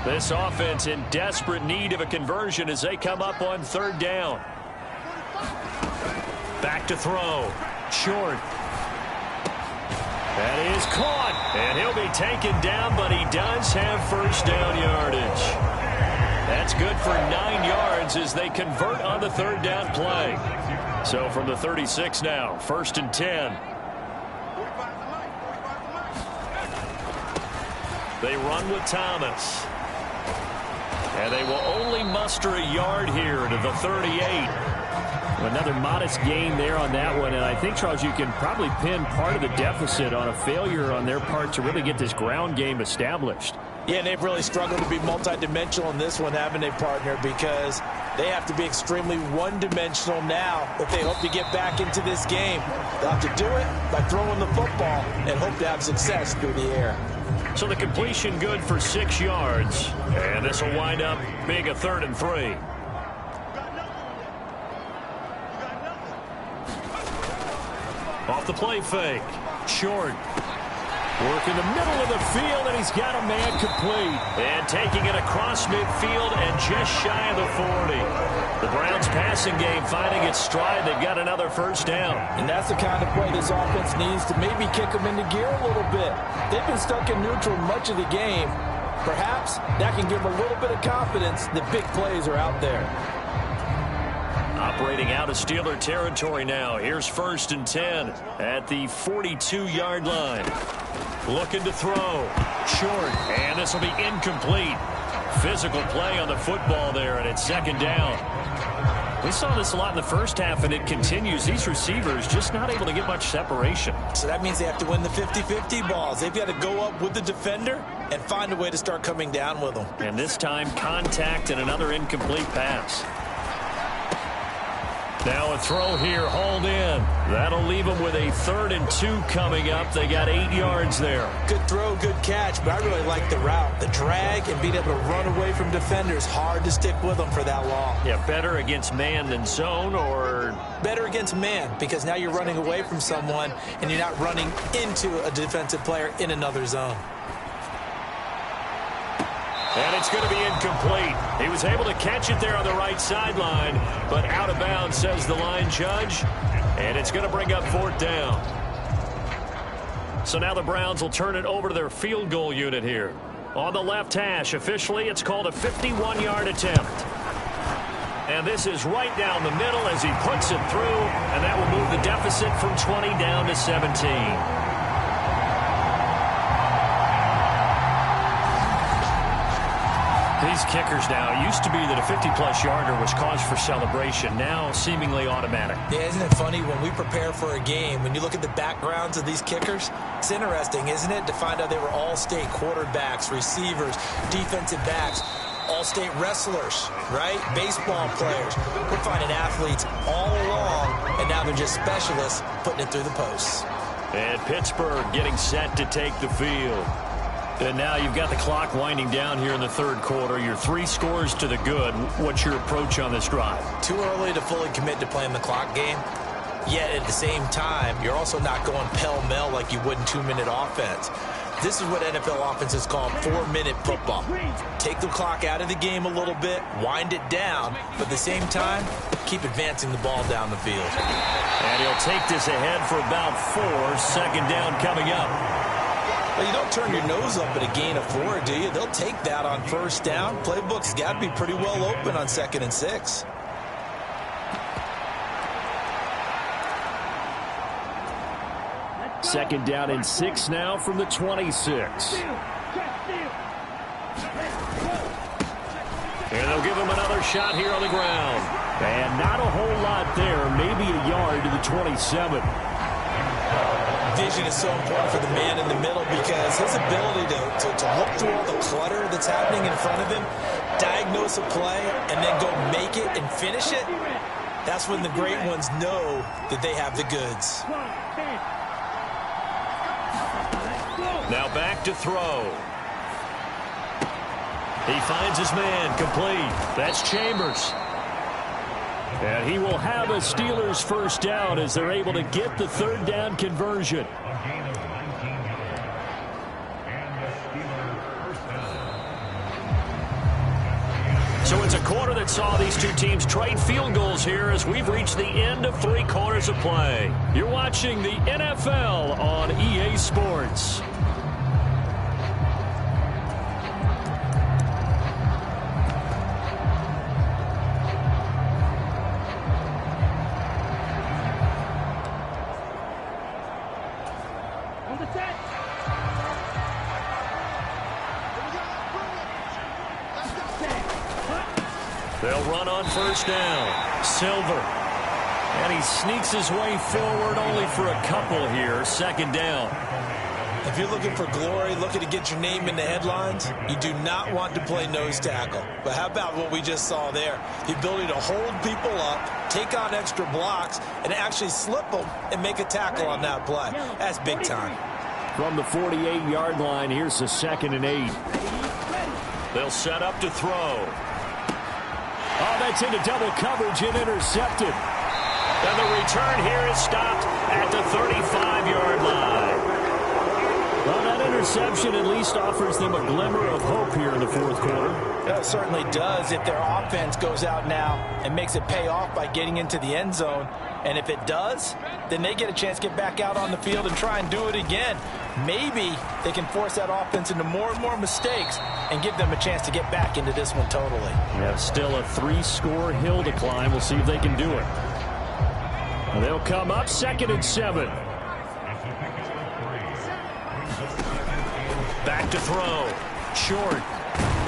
This offense in desperate need of a conversion as they come up on 3rd down. Back to throw. Short. That is caught. And he'll be taken down, but he does have first down yardage. That's good for 9 yards as they convert on the 3rd down play. So from the 36 now, 1st and 10. They run with Thomas. And they will only muster a yard here to the 38. Another modest gain there on that one, and I think, Charles, you can probably pin part of the deficit on a failure on their part to really get this ground game established. Yeah, and they've really struggled to be multidimensional in this one, haven't they, partner? Because they have to be extremely one-dimensional now if they hope to get back into this game. They'll have to do it by throwing the football and hope to have success through the air. So the completion good for 6 yards, and this will wind up being a 3rd and 3. Off the play fake. Short. Work in the middle of the field, and he's got a man complete. And taking it across midfield and just shy of the 40. The Browns passing game finding its stride. They've got another first down. And that's the kind of play this offense needs to maybe kick them into gear a little bit. They've been stuck in neutral much of the game. Perhaps that can give them a little bit of confidence that big plays are out there. Operating out of Steeler territory now. Here's 1st and 10 at the 42-yard line. Looking to throw. Short. And this will be incomplete. Physical play on the football there, and it's 2nd down. We saw this a lot in the first half, and it continues. These receivers just not able to get much separation. So that means they have to win the 50-50 balls. They've got to go up with the defender and find a way to start coming down with them. And this time, contact and another incomplete pass. Now a throw here, hauled in. That'll leave them with a 3rd and 2 coming up. They got 8 yards there. Good throw, good catch, but I really like the route. The drag and being able to run away from defenders, hard to stick with them for that long. Yeah, better against man than zone, or? Better against man, because now you're running away from someone and you're not running into a defensive player in another zone. And it's going to be incomplete. He was able to catch it there on the right sideline, but out of bounds, says the line judge. And it's going to bring up 4th down. So now the Browns will turn it over to their field goal unit here. On the left hash, officially, it's called a 51-yard attempt. And this is right down the middle as he puts it through, and that will move the deficit from 20 down to 17. These kickers now, used to be that a 50-plus yarder was cause for celebration, now seemingly automatic. Yeah, isn't it funny when we prepare for a game, when you look at the backgrounds of these kickers, it's interesting, isn't it, to find out they were all-state quarterbacks, receivers, defensive backs, all-state wrestlers, right? Baseball players. We're finding athletes all along, and now they're just specialists putting it through the posts. And Pittsburgh getting set to take the field. And now you've got the clock winding down here in the 3rd quarter. You're 3 scores to the good. What's your approach on this drive? Too early to fully commit to playing the clock game. Yet at the same time, you're also not going pell-mell like you would in 2-minute offense. This is what NFL offenses call 4-minute football. Take the clock out of the game a little bit, wind it down, but at the same time, keep advancing the ball down the field. And he'll take this ahead for about 4. 2nd down coming up. Well, you don't turn your nose up at a gain of 4, do you? They'll take that on 1st down. Playbook's got to be pretty well open on 2nd and 6. Second down and 6 now from the 26. And they'll give him another shot here on the ground. And not a whole lot there, maybe a yard to the 27. Vision is so important for the man in the middle because his ability to look through all the clutter that's happening in front of him, diagnose a play, and then go make it and finish it, that's when the great ones know that they have the goods. Now back to throw. He finds his man, complete. That's Chambers. And he will have a Steelers first down as they're able to get the 3rd down conversion. So it's a quarter that saw these two teams trade field goals here as we've reached the end of 3 quarters of play. You're watching the NFL on EA Sports. They'll run on 1st down. Silver. And he sneaks his way forward only for a couple here. Second down. If you're looking for glory, looking to get your name in the headlines, you do not want to play nose tackle. But how about what we just saw there? The ability to hold people up, take on extra blocks, and actually slip them and make a tackle on that play. That's big time. From the 48-yard line, here's the 2nd and 8. They'll set up to throw. Oh, that's into double coverage and intercepted. And the return here is stopped at the 35-yard line. Well, that interception at least offers them a glimmer of hope here in the fourth quarter. Yeah, it certainly does if their offense goes out now and makes it pay off by getting into the end zone. And if it does, then they get a chance to get back out on the field and try and do it again. Maybe they can force that offense into more and more mistakes and give them a chance to get back into this one totally. Yeah, still a 3-score hill to climb. We'll see if they can do it. They'll come up 2nd and 7. Back to throw. Short.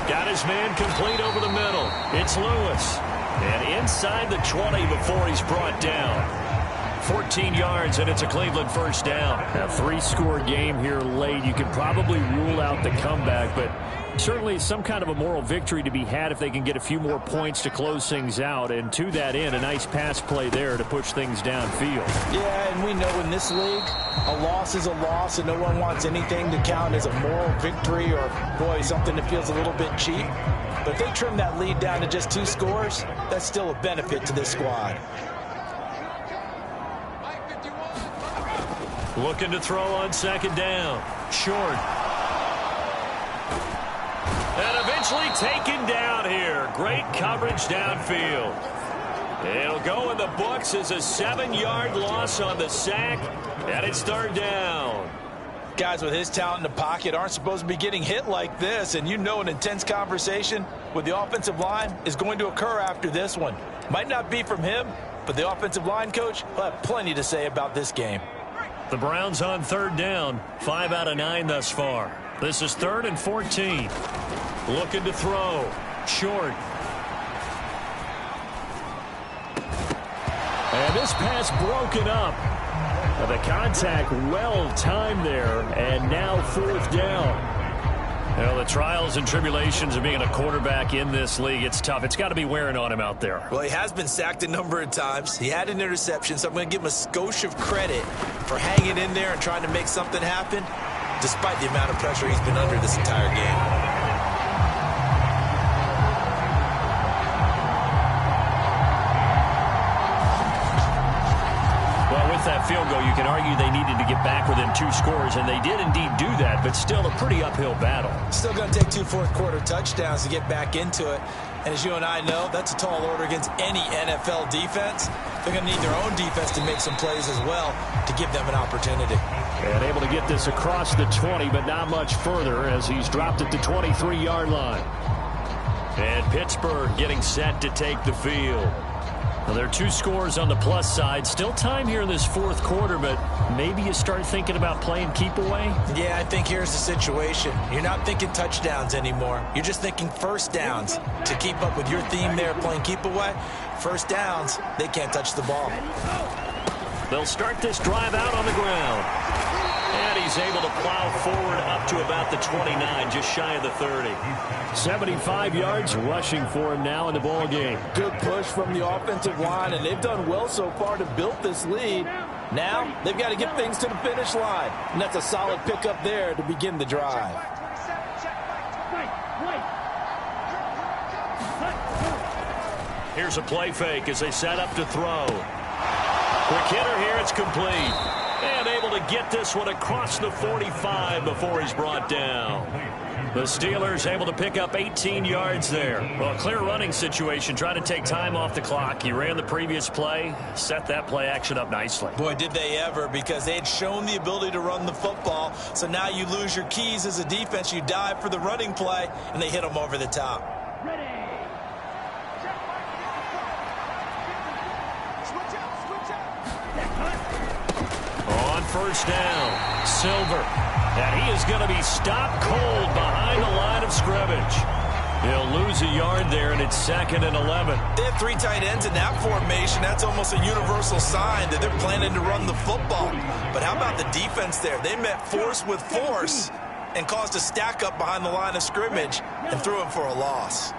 Got his man complete over the middle. It's Lewis. And inside the 20 before he's brought down. 14 yards, and it's a Cleveland first down. A 3-score game here late. You could probably rule out the comeback, but certainly some kind of a moral victory to be had if they can get a few more points to close things out. And to that end, a nice pass play there to push things downfield. Yeah, and we know in this league, a loss is a loss, and no one wants anything to count as a moral victory or, boy, something that feels a little bit cheap. But if they trim that lead down to just 2 scores, that's still a benefit to this squad. Looking to throw on 2nd down. Short. And eventually taken down here. Great coverage downfield. It'll go in the books as a 7-yard loss on the sack. And it's 3rd down. Guys with his talent in the pocket aren't supposed to be getting hit like this. And you know an intense conversation with the offensive line is going to occur after this one. Might not be from him, but the offensive line coach will have plenty to say about this game. The Browns on 3rd down. 5 out of 9 thus far. This is 3rd and 14. Looking to throw. Short. And this pass broken up. The contact well timed there, and now 4th down. Well, the trials and tribulations of being a quarterback in this league, it's tough. It's got to be wearing on him out there. Well, he has been sacked a number of times. He had an interception, so I'm going to give him a skosh of credit for hanging in there and trying to make something happen, despite the amount of pressure he's been under this entire game. That field goal, you can argue they needed to get back within 2 scores, and they did indeed do that, but still a pretty uphill battle. Still going to take 2 fourth-quarter touchdowns to get back into it. And as you and I know, that's a tall order against any NFL defense. They're going to need their own defense to make some plays as well to give them an opportunity. And able to get this across the 20, but not much further as he's dropped at the 23-yard line. And Pittsburgh getting set to take the field. Well, there are 2 scores on the plus side. Still time here in this 4th quarter, but maybe you start thinking about playing keep away? Yeah, I think here's the situation. You're not thinking touchdowns anymore. You're just thinking first downs. To keep up with your theme there, playing keep away, first downs, they can't touch the ball. They'll start this drive out on the ground. And he's able to plow forward up to about the 29, just shy of the 30. 75 yards rushing for him now in the ball game. Good push from the offensive line, and they've done well so far to build this lead. Now they've got to get things to the finish line, and that's a solid pickup there to begin the drive. Here's a play fake as they set up to throw. Quick hitter here, it's complete. And able to get this one across the 45 before he's brought down. The Steelers able to pick up 18 yards there. Well, a clear running situation, trying to take time off the clock. He ran the previous play, set that play action up nicely. Boy, did they ever, because they had shown the ability to run the football. So now you lose your keys as a defense. You dive for the running play, and they hit them over the top. On first down, Silver. And he is going to be stopped cold behind the line of scrimmage. He'll lose a yard there, and it's 2nd and 11. They have 3 tight ends in that formation. That's almost a universal sign that they're planning to run the football. But how about the defense there? They met force with force and caused a stack up behind the line of scrimmage and threw him for a loss.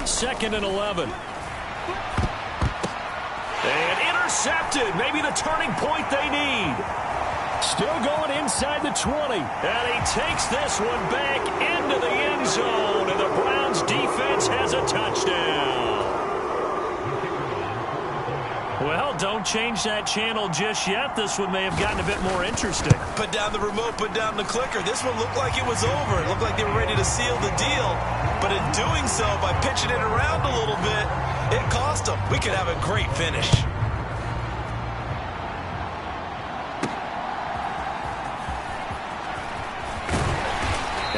Second and 11. And intercepted. Maybe the turning point they need. Still going inside the 20. And he takes this one back into the end zone. And the Browns defense has a touchdown. Well, don't change that channel just yet. This one may have gotten a bit more interesting. Put down the remote, put down the clicker. This one looked like it was over. It looked like they were ready to seal the deal. But in doing so, by pitching it around a little bit, it cost them. We could have a great finish.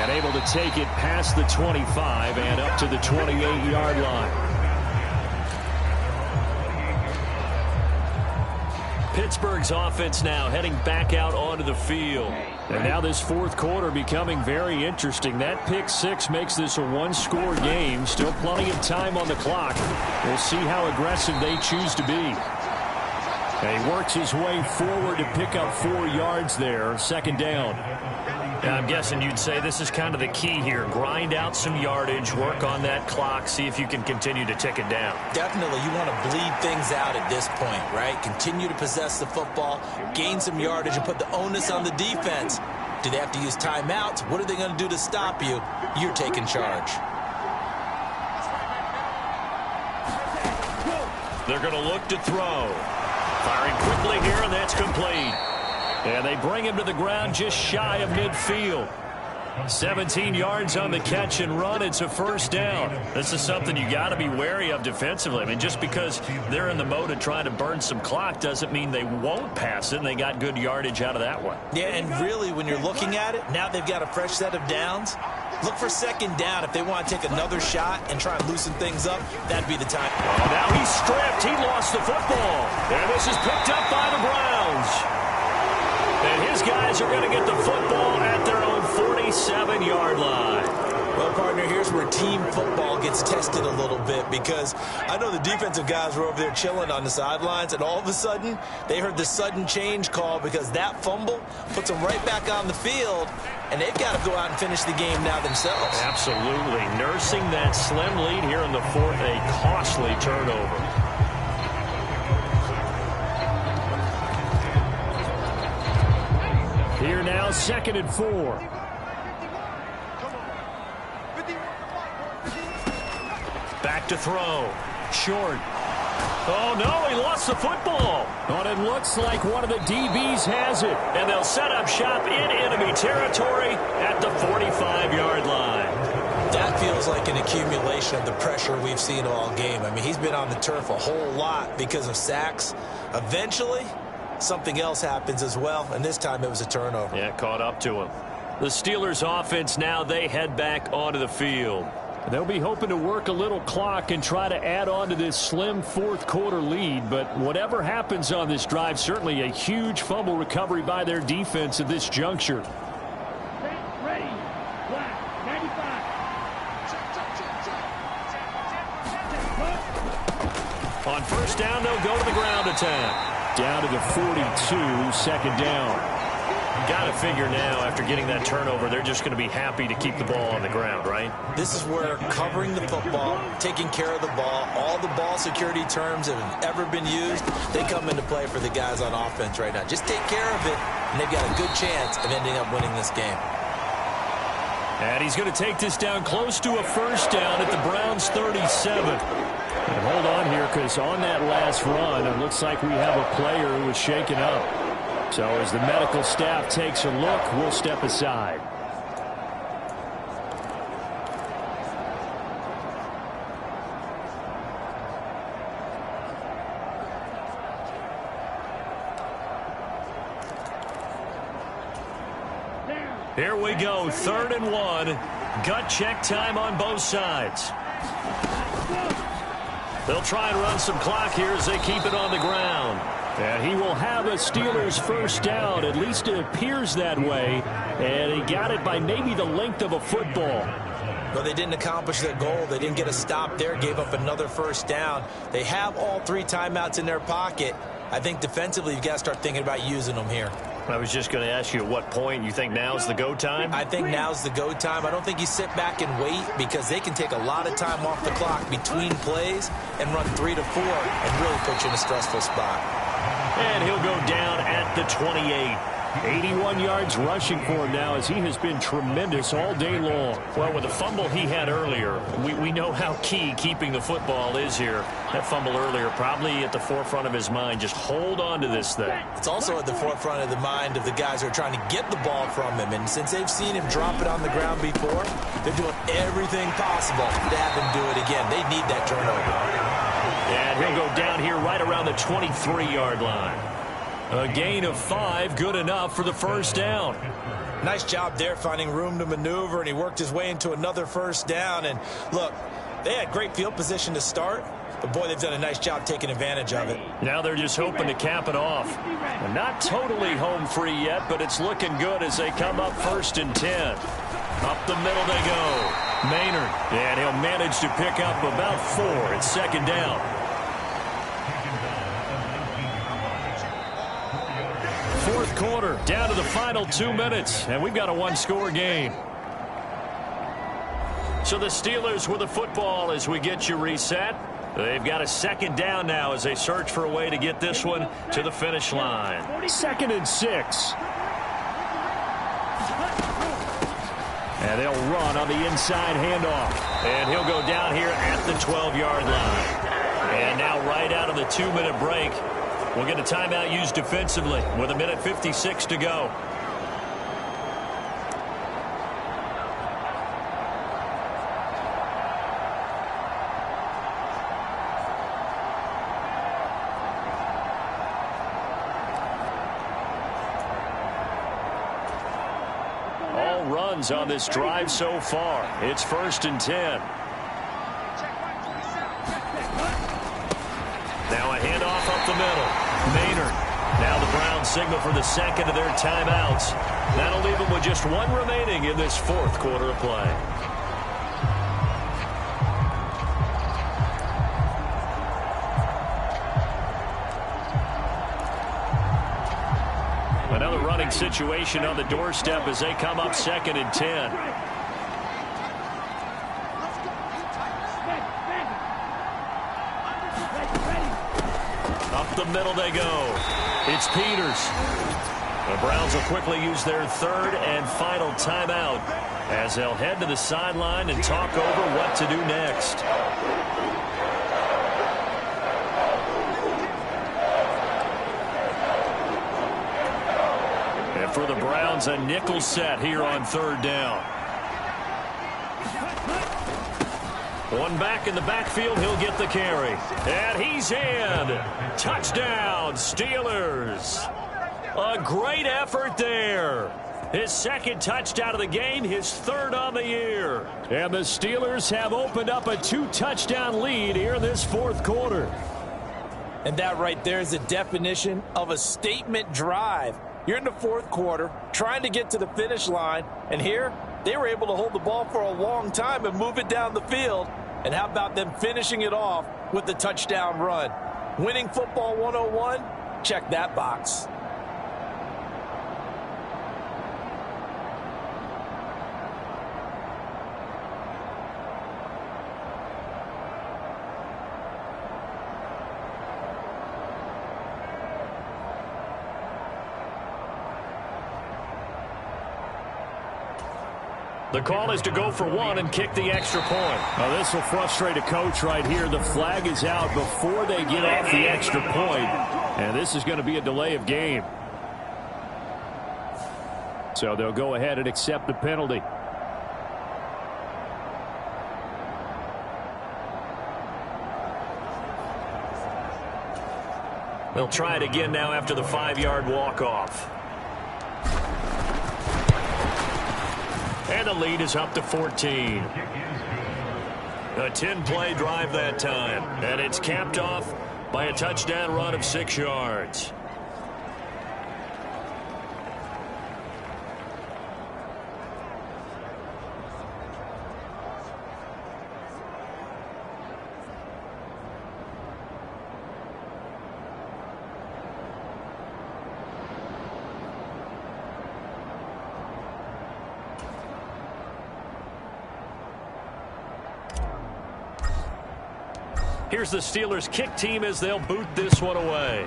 And able to take it past the 25 and up to the 28-yard line. Pittsburgh's offense now heading back out onto the field. And now this fourth quarter becoming very interesting. That pick six makes this a one-score game. Still plenty of time on the clock. We'll see how aggressive they choose to be. And he works his way forward to pick up 4 yards there. 2nd down. Now, I'm guessing you'd say this is kind of the key here. Grind out some yardage, work on that clock, see if you can continue to tick it down. Definitely, you want to bleed things out at this point, right? Continue to possess the football, gain some yardage, and put the onus on the defense. Do they have to use timeouts? What are they going to do to stop you? You're taking charge. They're going to look to throw. Firing quickly here, and that's complete. And they bring him to the ground just shy of midfield. 17 yards on the catch and run. It's a 1st down. This is something you got to be wary of defensively. I mean, just because they're in the mode of trying to burn some clock doesn't mean they won't pass it, and they got good yardage out of that one. Yeah, and really, when you're looking at it, now they've got a fresh set of downs. Look for 2nd down. If they want to take another shot and try and loosen things up, that'd be the time. Oh, now he's stripped. He lost the football. And this is picked up by the Browns. And his guys are going to get the football at their own 47-yard line. Well, partner, here's where team football gets tested a little bit, because I know the defensive guys were over there chilling on the sidelines, and all of a sudden, they heard the sudden change call because that fumble puts them right back on the field, and they've got to go out and finish the game now themselves. Absolutely. Nursing that slim lead here in the 4th, a costly turnover. Here now, 2nd and 4. Back to throw. Short. Oh, no, he lost the football. But it looks like one of the DBs has it. And they'll set up shop in enemy territory at the 45-yard line. That feels like an accumulation of the pressure we've seen all game. I mean, he's been on the turf a whole lot because of sacks. Eventually, something else happens as well, and this time it was a turnover. Yeah, caught up to him. The Steelers offense now, they head back onto the field. They'll be hoping to work a little clock and try to add on to this slim 4th quarter lead, but whatever happens on this drive, certainly a huge fumble recovery by their defense at this juncture. Ready, black, 95. On 1st down, they'll go to the ground attack. Down to the 42, 2nd down. Got to figure now, after getting that turnover, they're just going to be happy to keep the ball on the ground, right? This is where covering the football, taking care of the ball, all the ball security terms that have ever been used, they come into play for the guys on offense right now. Just take care of it, and they've got a good chance of ending up winning this game. And he's going to take this down close to a 1st down at the Browns' 37. And hold on here, because on that last run, it looks like we have a player who was shaken up. So as the medical staff takes a look, we'll step aside. Here we go, 3rd and 1. Gut check time on both sides. They'll try and run some clock here as they keep it on the ground. And he will have a Steelers first down. At least it appears that way. And he got it by maybe the length of a football. Well, they didn't accomplish their goal. They didn't get a stop there, gave up another first down. They have all 3 timeouts in their pocket. I think defensively you've got to start thinking about using them here. I was just going to ask you at what point you think now's the go time? I think now's the go time. I don't think you sit back and wait because they can take a lot of time off the clock between plays and run 3 to 4 and really put you in a stressful spot. And he'll go down at the 28. 81 yards rushing for him now as he has been tremendous all day long. Well, with the fumble he had earlier, we know how key keeping the football is here. That fumble earlier probably at the forefront of his mind. Just hold on to this thing. It's also at the forefront of the mind of the guys who are trying to get the ball from him. And since they've seen him drop it on the ground before, they're doing everything possible to have him do it again. They need that turnover. And he'll go down here right around the 23-yard line. A gain of 5, good enough for the first down. Nice job there finding room to maneuver, and he worked his way into another first down. And look, they had great field position to start, but boy, they've done a nice job taking advantage of it. Now they're just hoping to cap it off. And not totally home free yet, but it's looking good as they come up 1st and 10. Up the middle they go. Maynard, and he'll manage to pick up about 4. It's 2nd down. 4th quarter, down to the final 2 minutes, and we've got a 1-score game. So the Steelers with the football as we get you reset. They've got a 2nd down now as they search for a way to get this one to the finish line. 2nd and 6. And they'll run on the inside handoff. And he'll go down here at the 12-yard line. And now right out of the 2-minute break, we'll get a timeout used defensively with 1:56 to go. All runs on this drive so far. It's 1st and 10. Now a handoff up the middle. Maynard. Now the Browns signal for the 2nd of their timeouts. That'll leave them with just 1 remaining in this 4th quarter of play. Another running situation on the doorstep as they come up 2nd and 10. Up the middle they go. It's Peters. The Browns will quickly use their 3rd and final timeout as they'll head to the sideline and talk over what to do next. And for the Browns, a nickel set here on 3rd down. One back in the backfield, he'll get the carry. And he's in. Touchdown, Steelers. A great effort there. His 2nd touchdown of the game, his 3rd on the year. And the Steelers have opened up a 2-touchdown lead here in this 4th quarter. And that right there is the definition of a statement drive. You're in the 4th quarter, trying to get to the finish line, and here they were able to hold the ball for a long time and move it down the field. And how about them finishing it off with the touchdown run? Winning football 101? Check that box. The call is to go for 1 and kick the extra point. Now this will frustrate a coach right here. The flag is out before they get off the extra point, and this is going to be a delay of game. So they'll go ahead and accept the penalty. They'll try it again now after the 5-yard walk-off. And the lead is up to 14. A 10-play drive that time, and it's capped off by a touchdown run of 6 yards. Here's the Steelers kick team as they'll boot this one away.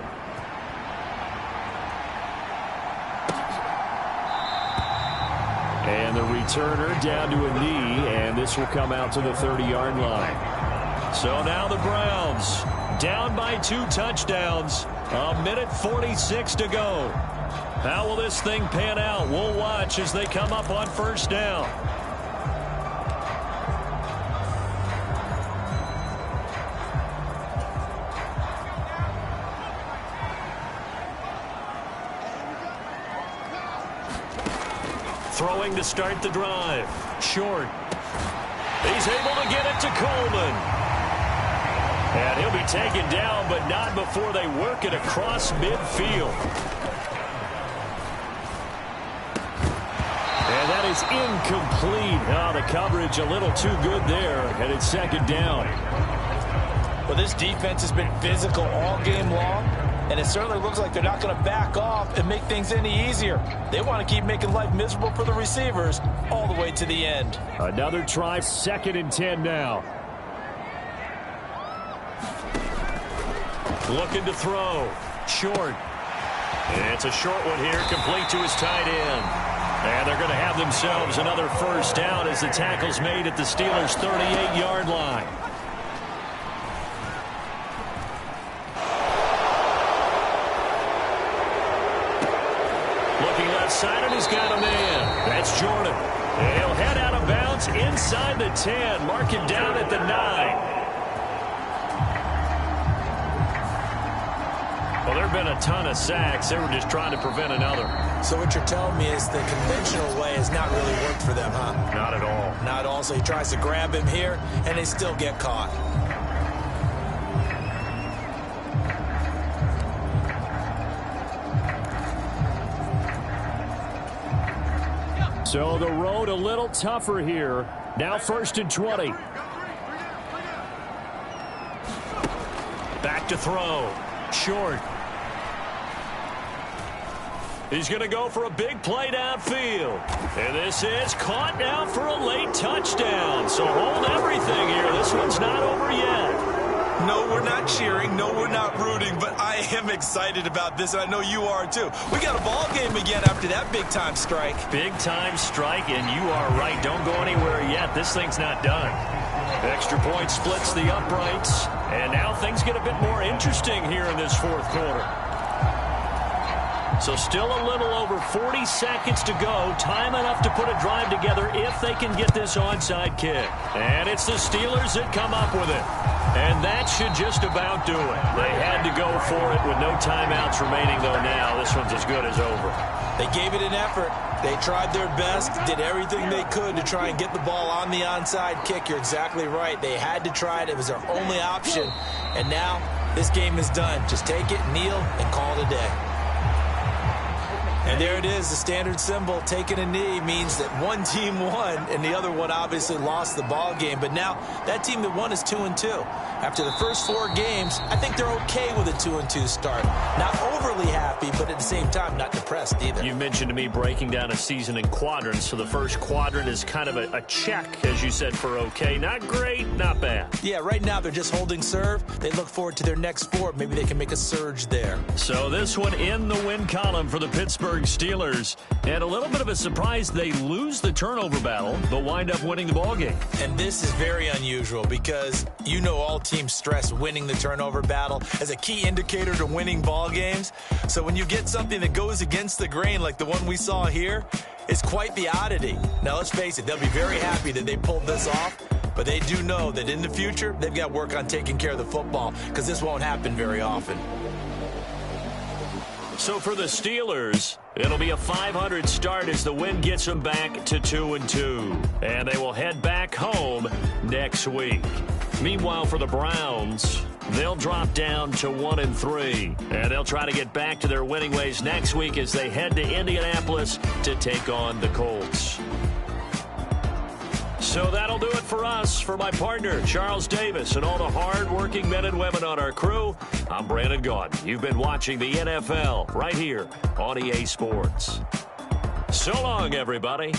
And the returner down to a knee, and this will come out to the 30-yard line. So now the Browns down by 2 touchdowns. 1:46 to go. How will this thing pan out? We'll watch as they come up on first down. Throwing to start the drive. Short. He's able to get it to Coleman. And he'll be taken down, but not before they work it across midfield. And that is incomplete. Oh, the coverage a little too good there. And it's second down. Well, this defense has been physical all game long, and it certainly looks like they're not going to back off and make things any easier. They want to keep making life miserable for the receivers all the way to the end. Another try, 2nd and 10 now. Looking to throw. Short. It's a short one here, complete to his tight end. And they're going to have themselves another first down as the tackle's made at the Steelers' 38-yard line. Side and he's got a man. That's Jordan. He'll head out of bounds inside the 10. Mark him down at the 9. Well, there have been a ton of sacks. They were just trying to prevent another. So what you're telling me is the conventional way has not really worked for them, huh? Not at all. Not at all. So he tries to grab him here, and they still get caught. So the road a little tougher here. Now 1st and 20. Back to throw. Short. He's going to go for a big play downfield. And this is caught now for a late touchdown. So hold everything here. This one's not over yet. No, we're not cheering. No, we're not rooting. But I am excited about this, and I know you are too. We got a ball game again after that big-time strike. Big-time strike, and you are right. Don't go anywhere yet. This thing's not done. Extra point splits the uprights. And now things get a bit more interesting here in this 4th quarter. So still a little over 40 seconds to go. Time enough to put a drive together if they can get this onside kick. And it's the Steelers that come up with it. And that should just about do it. They had to go for it with no timeouts remaining, though now. This one's as good as over. They gave it an effort. They tried their best, did everything they could to try and get the ball on the onside kick. You're exactly right. They had to try it. It was their only option. And now this game is done. Just take it, kneel, and call it a day. And there it is, the standard symbol. Taking a knee means that one team won, and the other one obviously lost the ball game. But now that team that won is 2-2. After the first 4 games, I think they're okay with a 2-2 start. Not overly happy, but at the same time, not depressed either. You mentioned to me breaking down a season in quadrants. So the first quadrant is kind of a check, as you said, for okay. Not great, not bad. Yeah, right now they're just holding serve. They look forward to their next 4. Maybe they can make a surge there. So this one in the win column for the Pittsburgh Steelers. And a little bit of a surprise, they lose the turnover battle, but wind up winning the ball game. And this is very unusual because you know all teams stress winning the turnover battle as a key indicator to winning ball games. So when you get something that goes against the grain like the one we saw here, it's quite the oddity. Now let's face it, they'll be very happy that they pulled this off, but they do know that in the future, they've got work on taking care of the football because this won't happen very often. So for the Steelers, it'll be a 500 start as the win gets them back to 2-2. And they will head back home next week. Meanwhile, for the Browns, they'll drop down to 1-3. And they'll try to get back to their winning ways next week as they head to Indianapolis to take on the Colts. So that'll do it for us. For my partner, Charles Davis, and all the hard-working men and women on our crew, I'm Brandon Gaudin. You've been watching the NFL right here on EA Sports. So long, everybody.